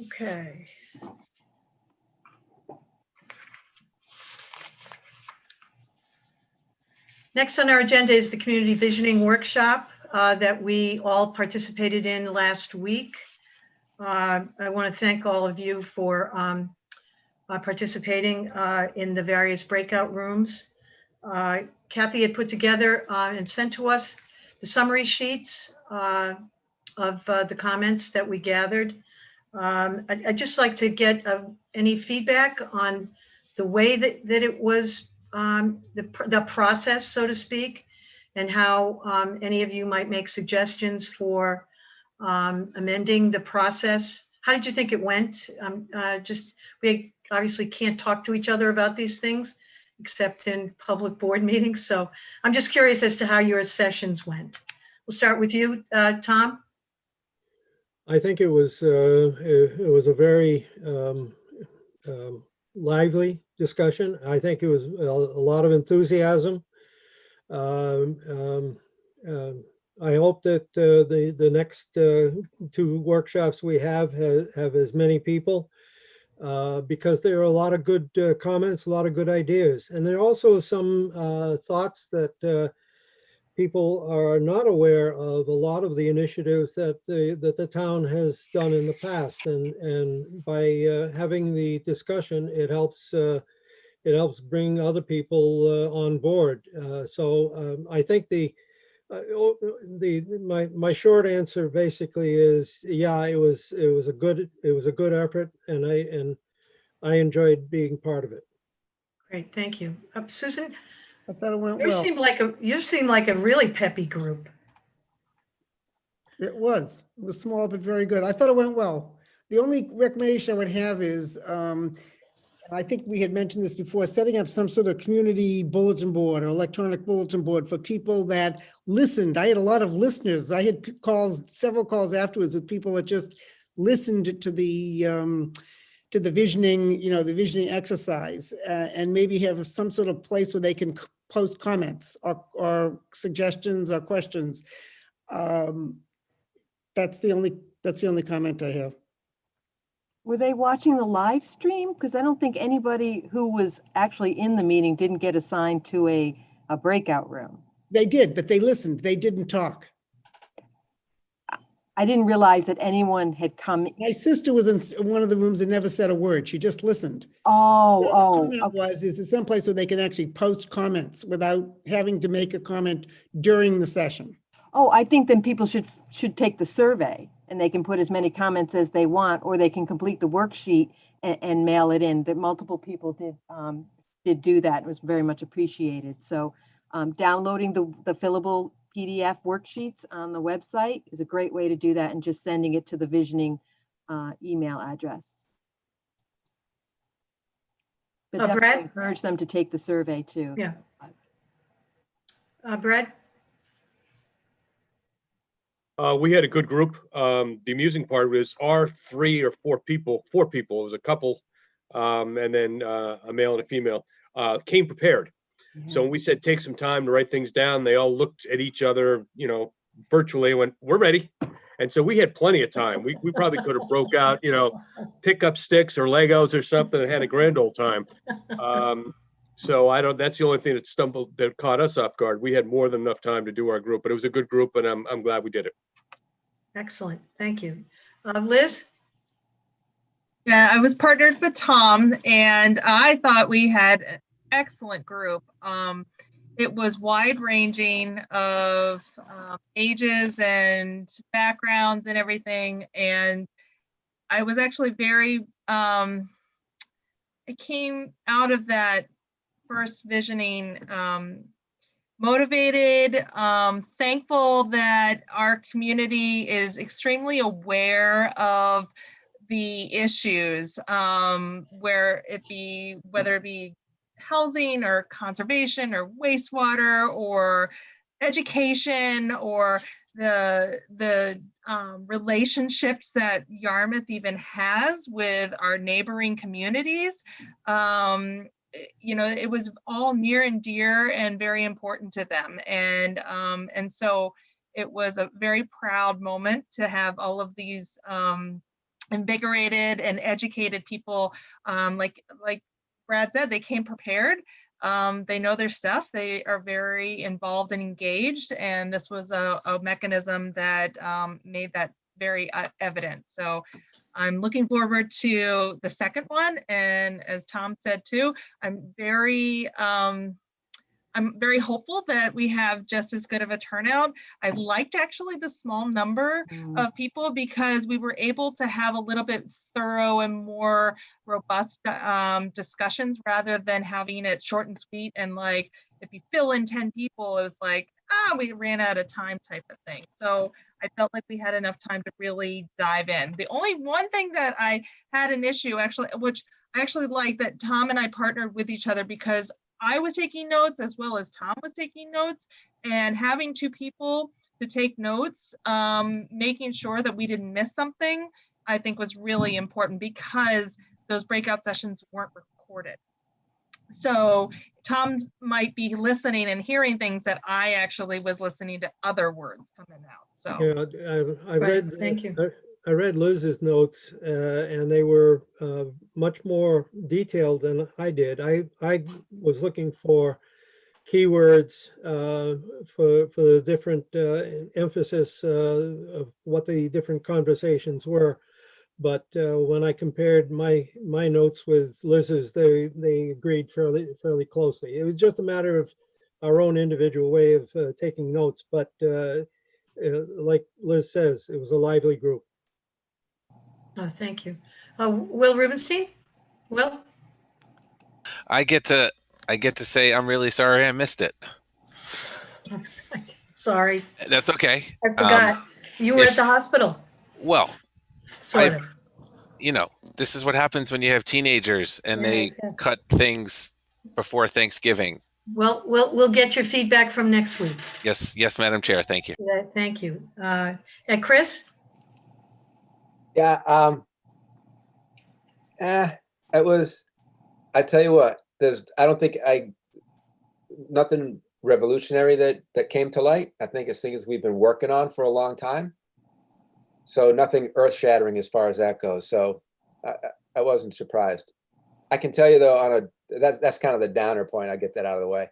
Okay. Next on our agenda is the Community Visioning Workshop that we all participated in last week. I want to thank all of you for participating in the various breakout rooms. Kathy had put together and sent to us the summary sheets of the comments that we gathered. I'd just like to get any feedback on the way that it was, the process, so to speak, and how any of you might make suggestions for amending the process. How did you think it went? We obviously can't talk to each other about these things except in public board meetings. So I'm just curious as to how your sessions went. We'll start with you, Tom. I think it was a very lively discussion. I think it was a lot of enthusiasm. I hope that the next 2 workshops we have as many people, because there are a lot of good comments, a lot of good ideas. And there are also some thoughts that people are not aware of a lot of the initiatives that the town has done in the past. And by having the discussion, it helps bring other people on board. So I think my short answer basically is, yeah, it was a good effort, and I enjoyed being part of it. Great, thank you. Susan, I thought it went you well. seem like a really peppy group. It was small, but very good. I thought it went well. The only recommendation I would have is, and I think we had mentioned this before, setting up some sort of community bulletin board or electronic bulletin board for people that listened. I had a lot of listeners. I had several calls afterwards with people that just listened to the visioning, the visioning exercise, and maybe have some sort of place where they can post comments or suggestions or questions. That's the only comment I have. Were they watching the live stream? Because I don't think anybody who was actually in the meeting didn't get assigned to a breakout room. They did, but they listened. They didn't talk. I didn't realize that anyone had come. My sister was in one of the rooms and never said a word. She just listened. Oh, The comment okay. is there someplace where they can actually post comments without having to make a comment during the session? Oh, I think then people should take the survey and they can put as many comments as they want, or they can complete the worksheet and mail it in. That multiple people did do that. It was very much appreciated. So downloading the fillable PDF worksheets on the website is a great way to do that, and just sending it to the visioning email address. But definitely Brad? encourage them to take the survey too. Yeah. Brad? We had a good group. The amusing part was our 3 or 4 people, 4 people, it was a couple, and then a male and a female, came prepared. So when we said take some time to write things down, they all looked at each other, you know, virtually and went, we're ready. And so we had plenty of time. We probably could have broke out, you know, pick up sticks or Legos or something and had a grand old time. So that's the only thing that caught us off guard. We had more than enough time to do our group, but it was a good group and I'm glad we did it. Excellent. Thank you. Liz? Yeah, I was partnered with Tom, and I thought we had an excellent group. It was wide-ranging of ages and backgrounds and everything, and I was actually very, I came out of that first visioning motivated, thankful that our community is extremely aware of the issues, whether it be housing or conservation or wastewater or education or the relationships that Yarmouth even has with our neighboring communities. You know, it was all near and dear and very important to them. And so it was a very proud moment to have all of these invigorated and educated people. Like Brad said, they came prepared. They know their stuff. They are very involved and engaged. And this was a mechanism that made that very evident. So I'm looking forward to the second one. And as Tom said too, I'm very hopeful that we have just as good of a turnout. I liked actually the small number of people because we were able to have a little bit thorough and more robust discussions rather than having it short and sweet. And like, if you fill in 10 people, it was like, we ran out of time type of thing. So I felt like we had enough time to really dive in. The only one thing that I had an issue actually, which I actually like that Tom and I partnered with each other because I was taking notes as well as Tom was taking notes, and having 2 people to take notes, making sure that we didn't miss something, I think was really important because those breakout sessions weren't recorded. So Tom might be listening and hearing things that I actually was listening to other words coming out. So yeah, I read. Thank you. I read Liz's notes, and they were much more detailed than I did. I was looking for keywords for the different emphasis of what the different conversations were. But when I compared my notes with Liz's, they agreed fairly closely. It was just a matter of our own individual way of taking notes. But like Liz says, it was a lively group. Thank you. Will Rubenstein? Will? I get to say I'm really sorry I missed it. Sorry. That's okay. I forgot. You were at the hospital. Well, sort of. You know, this is what happens when you have teenagers and they cut things before Thanksgiving. Well, we'll get your feedback from next week. Yes, Madam Chair. Thank you. Yeah, thank you. And Chris? Yeah, it was, I tell you what, I don't think nothing revolutionary that came to light. I think it's things we've been working on for a long time. So nothing earth shattering as far as that goes. So I wasn't surprised. I can tell you though, that's kind of the downer point. I get that out of the way.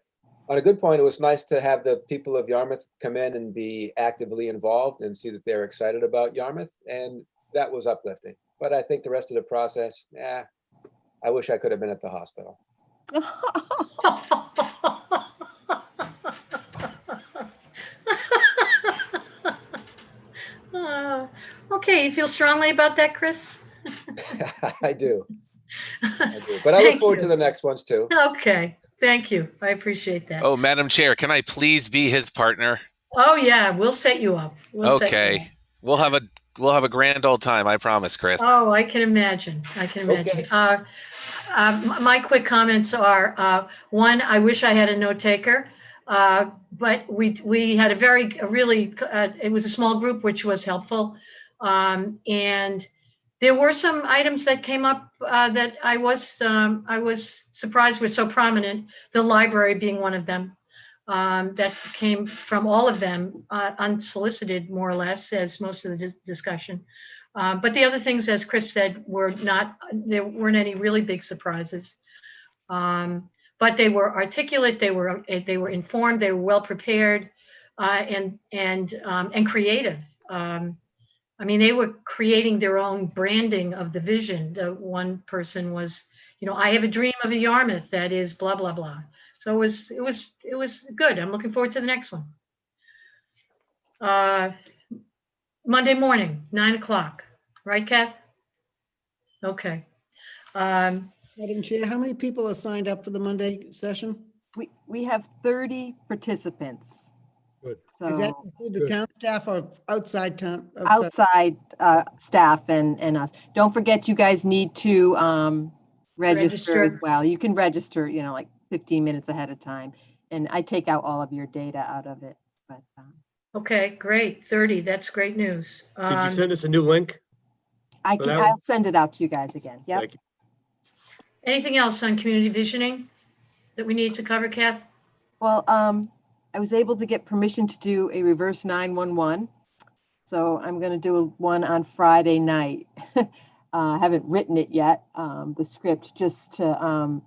On a good point, it was nice to have the people of Yarmouth come in and be actively involved and see that they're excited about Yarmouth. And that was uplifting. But I think the rest of the process, I wish I could have been at the hospital. Okay, you feel strongly about that, Chris? I do. But I look forward to the next ones too. Okay, thank you. I appreciate that. Oh, Madam Chair, can I please be his partner? Oh yeah, we'll set you up. Okay, we'll have a grand old time. I promise, Chris. Oh, I can imagine. Okay. My quick comments are: one, I wish I had a note taker. But we had it was a small group, which was helpful. And there were some items that came up that I was surprised were so prominent, the library being one of them. That came from all of them, unsolicited, more or less, as most of the discussion. But the other things, as Chris said, there weren't any really big surprises. But they were articulate, they were informed, they were well prepared, and creative. I mean, they were creating their own branding of the vision. The one person was, I have a dream of a Yarmouth that is blah blah blah. So it was good. I'm looking forward to the next one. Monday morning, 9:00, right, Kath? Okay. Madam Chair, how many people are signed up for the Monday session? We have 30 participants. Good. Does that So include the Good. town staff or outside town? outside staff and us. Don't forget, you guys need to register as Register. well. You can register, like 15 minutes ahead of time. And I take out all of your data out of it. But Okay, great. 30. That's great news. Did you send us a new link? For that one? I'll send it out to you guys again. Yep. Thank you. Anything else on community visioning that we need to cover, Kath? Well, I was able to get permission to do a reverse 911. So I'm going to do one on Friday night. I haven't written it yet, the script, just to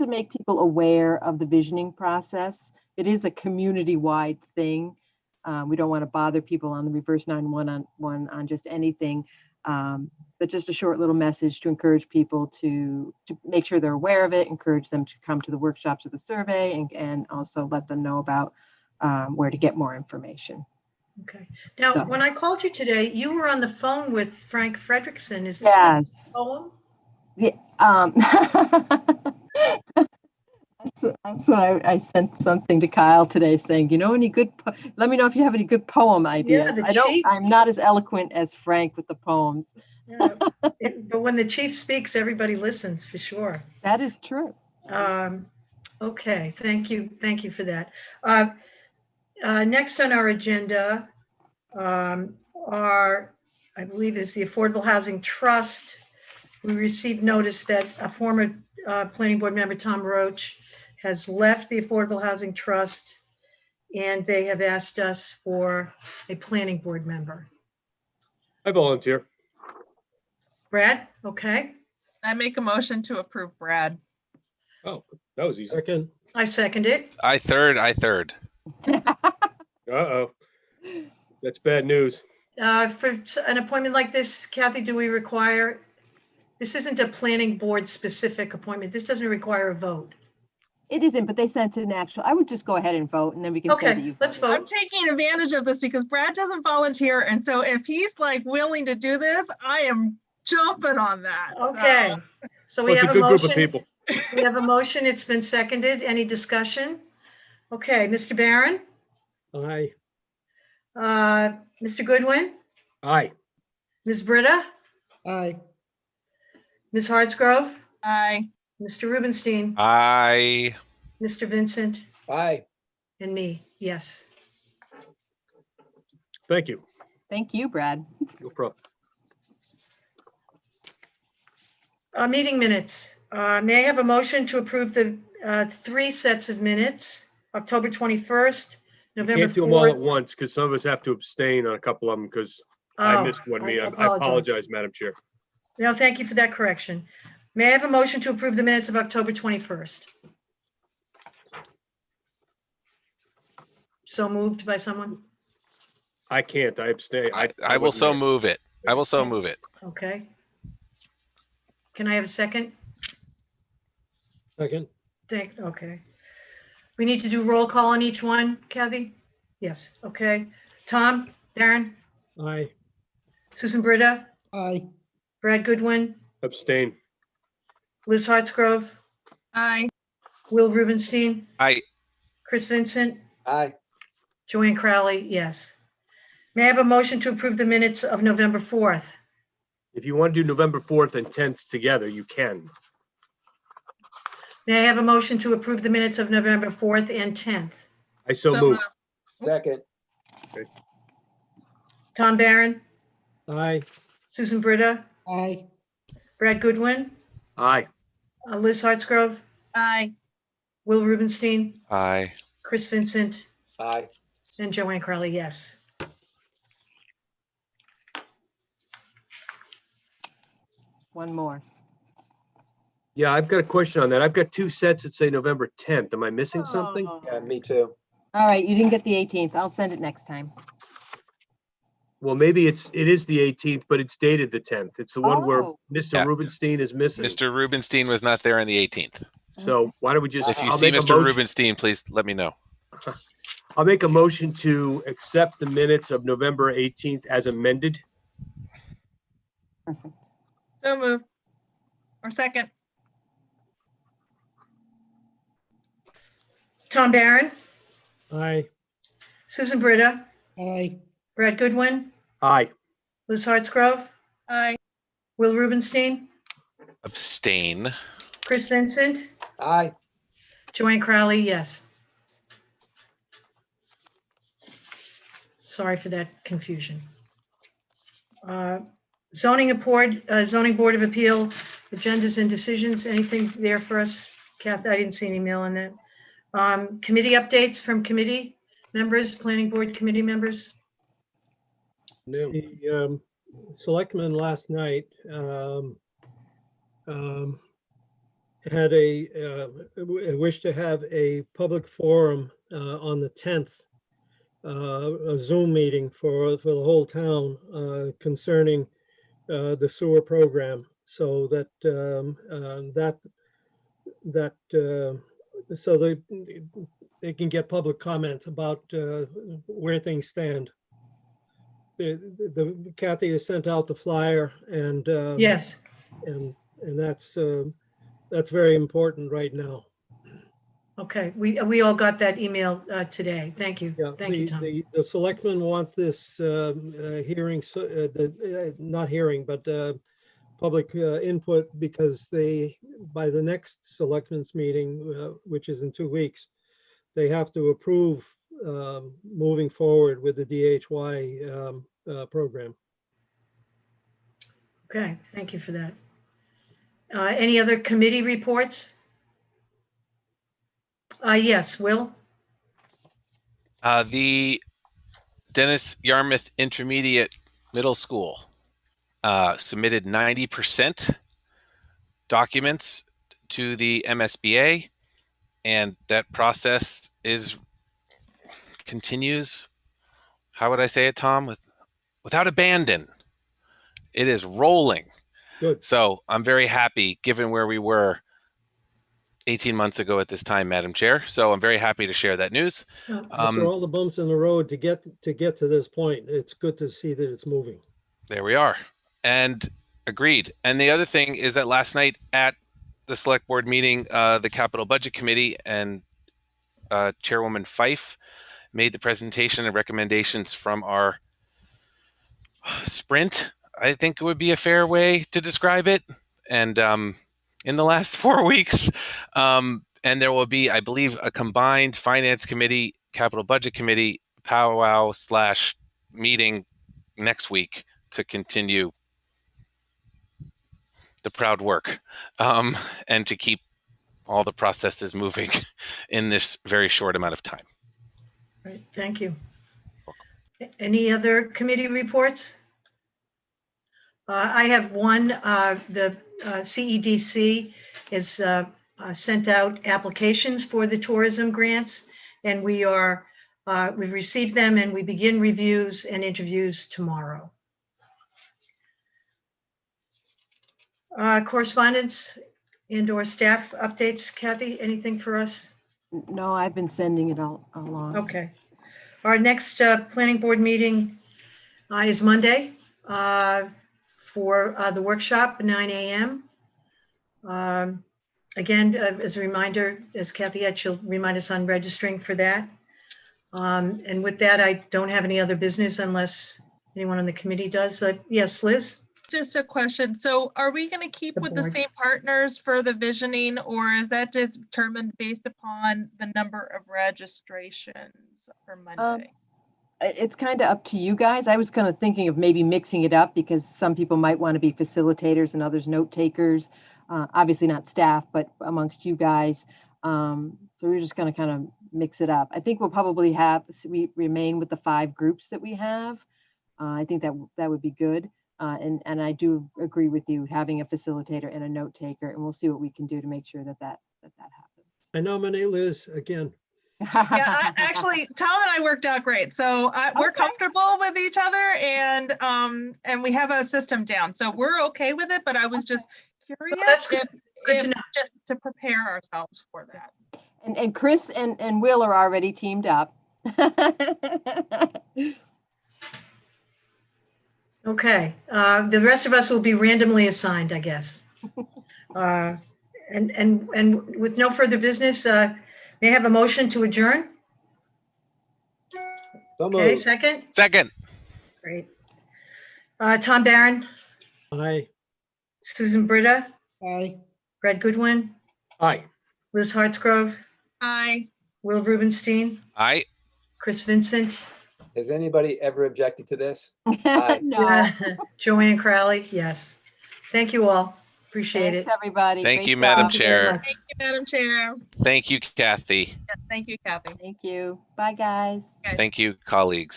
make people aware of the visioning process. It is a community-wide thing. We don't want to bother people on the reverse 911 on just anything, but just a short little message to encourage people to make sure they're aware of it, encourage them to come to the workshops of the survey, and also let them know about where to get more information. Okay. Now, So- when I called you today, you were on the phone with Frank Frederickson. Is this Yes. a poem? Yeah, that's why I sent something to Kyle today saying, let me know if you have any good poem ideas. the I'm not as eloquent as Frank with the poems. Yeah. But when the chief speaks, everybody listens, for sure. That is true. Okay, thank you for that. Next on our agenda I believe, is the Affordable Housing Trust. We received notice that a former planning board member, Tom Roach, has left the Affordable Housing Trust, and they have asked us for a planning board member. I volunteer. Brad, okay. I make a motion to approve Brad. Oh, that was easy. Second. I second it. I third. Uh-oh. That's bad news. For an appointment like this, Kathy, do we require, this isn't a planning board specific appointment. This doesn't require a vote. It isn't, but they sent an actual, I would just go ahead and vote, and then we can say that Okay, you let's voted. I'm vote. taking advantage of this because Brad doesn't volunteer. And so if he's like willing to do this, I am jumping on that. Okay, so we Well, it's a have a good group of motion. people. We have a motion. It's been seconded. Any discussion? Okay, Mr. Barron, Aye. Mr. Goodwin, Aye. Ms. Britta, Aye. Ms. Hartsgrove, Aye. Mr. Rubenstein, Aye. Mr. Vincent, Aye. and me, yes. Thank you. Thank you, Brad. No problem. Meeting minutes. May I have a motion to approve the 3 sets of minutes, October 21st, You November can't do them all at 4th. once because some of us have to abstain on a couple of them because I Oh, missed one meeting. I apologize. apologize, Madam Chair. No, thank you for that correction. May I have a motion to approve the minutes of October 21st? So moved by someone? I can't. I abstain. I will wasn't so there. move it. I will so move it. Okay. Can I have a second? Second. Okay. We need to do roll call on each one, Kathy? Yes, okay. Tom, Darren, Aye. Susan Britta, Aye. Brad Goodwin, Abstain. Liz Hartsgrove, Aye. Will Rubenstein, Aye. Chris Vincent, Aye. Joanne Crowley, yes. May I have a motion to approve the minutes of November 4th? If you want to do November 4th and 10th together, you can. May I have a motion to approve the minutes of November 4th and 10th? I so move. moved. Second, Tom Barron, Aye. Susan Britta, Aye. Brad Goodwin, Aye. Liz Hartsgrove, Aye. Will Rubenstein, Aye. Chris Vincent, aye. and Joanne Crowley, yes. One more. Yeah, I've got a question on that. I've got two sets that say November 10th. Am I missing something? Oh. Yeah, me too. All right, you didn't get the 18th. I'll send it next time. Well, maybe it is the 18th, but it's dated the 10th. It's the one where Oh. Mr. Yeah. Rubenstein is missing. Mr. Rubenstein was not there on the 18th. So why don't we just, If you I'll see make a Mr. motion, Rubenstein, please let me know. I'll make a motion to accept the minutes of November 18th as amended. Perfect. So moved. Or second. Tom Barron, Aye. Susan Britta, Aye. Brad Goodwin, Aye. Liz Hartsgrove, Aye. Will Rubenstein, Abstain. Chris Vincent, Aye. Joanne Crowley, yes. Sorry for that confusion. Zoning Board of Appeal, agendas and decisions, anything there for us? Kathy, I didn't see any mail on that. Committee updates from committee members, planning board committee members? No. The selectmen last night had wish to have a public forum on the 10th, a Zoom meeting for the whole town concerning the sewer program, so that so they can get public comment about where things stand. The Kathy has sent out the flyer, and Yes, and that's very important right now. okay. We all got that email today. Thank you. Yeah, Thank you, Tom. the selectmen want this hearing, not hearing, but public input, because by the next selectmen's meeting, which is in 2 weeks, they have to approve moving forward with the DHY program. Okay, thank you for that. Any other committee reports? Yes, Will? The Dennis Yarmouth Intermediate Middle School submitted 90% documents to the MSBA, and that process continues. How would I say it, Tom? Without abandon. It is rolling. Good. So I'm very happy, given where we were 18 months ago at this time, Madam Chair. So I'm very happy to share that news. After all the bumps in the road to get to this point, it's good to see that it's moving. There we are. And agreed. And the other thing is that last night at the select board meeting, the Capital Budget Committee and Chairwoman Fife made the presentation and recommendations from our sprint. I think it would be a fair way to describe it. And in the last 4 weeks, and there will be, I believe, a combined Finance Committee, Capital Budget Committee powwow / meeting next week to continue the proud work and to keep all the processes moving in this very short amount of time. Right, thank you. Any other committee reports? I have one. The CEDC has sent out applications for the tourism grants, and we've received them, and we begin reviews and interviews tomorrow. Correspondence and/or staff updates. Kathy, anything for us? No, I've been sending it all along. Okay. Our next planning board meeting is Monday for the workshop, 9 a.m. Again, as a reminder, as Kathy had, she'll remind us on registering for that. And with that, I don't have any other business unless anyone on the committee does. Yes, Liz? Just a question. So are we going to keep The with the board. same partners for the visioning, or is that determined based upon the number of registrations for Monday? It's kind of up to you guys. I was kind of thinking of maybe mixing it up because some people might want to be facilitators and others note takers. Obviously not staff, but amongst you guys. So we're just going to kind of mix it up. I think we'll probably we remain with the 5 groups that we have. I think that would be good. And I do agree with you, having a facilitator and a note taker, and we'll see what we can do to make sure that happens. I nominate Liz again. Yeah, actually, Tom and I worked out great. So we're comfortable with each other, and we have a system down. So we're okay with it. But I was just curious if just to prepare ourselves for that. And Chris and Will are already teamed up. Okay, the rest of us will be randomly assigned, I guess. And with no further business, may I have a motion to adjourn? So Okay, moved. second? Second. Great. Tom Barron, Aye. Susan Britta, Aye. Brad Goodwin, Aye. Liz Hartsgrove, Aye. Will Rubenstein, Aye. Chris Vincent, Has anybody ever objected to this? Aye. No. Joanne Crowley, yes. Thank you all. Appreciate Thanks, it. everybody. Thank Great you, Madam job. Thank you very Chair. much. Thank you, Madam Chair. Thank you, Kathy. Yes, thank you, Kathy. Thank you. Bye, guys. Guys. Thank you, colleagues.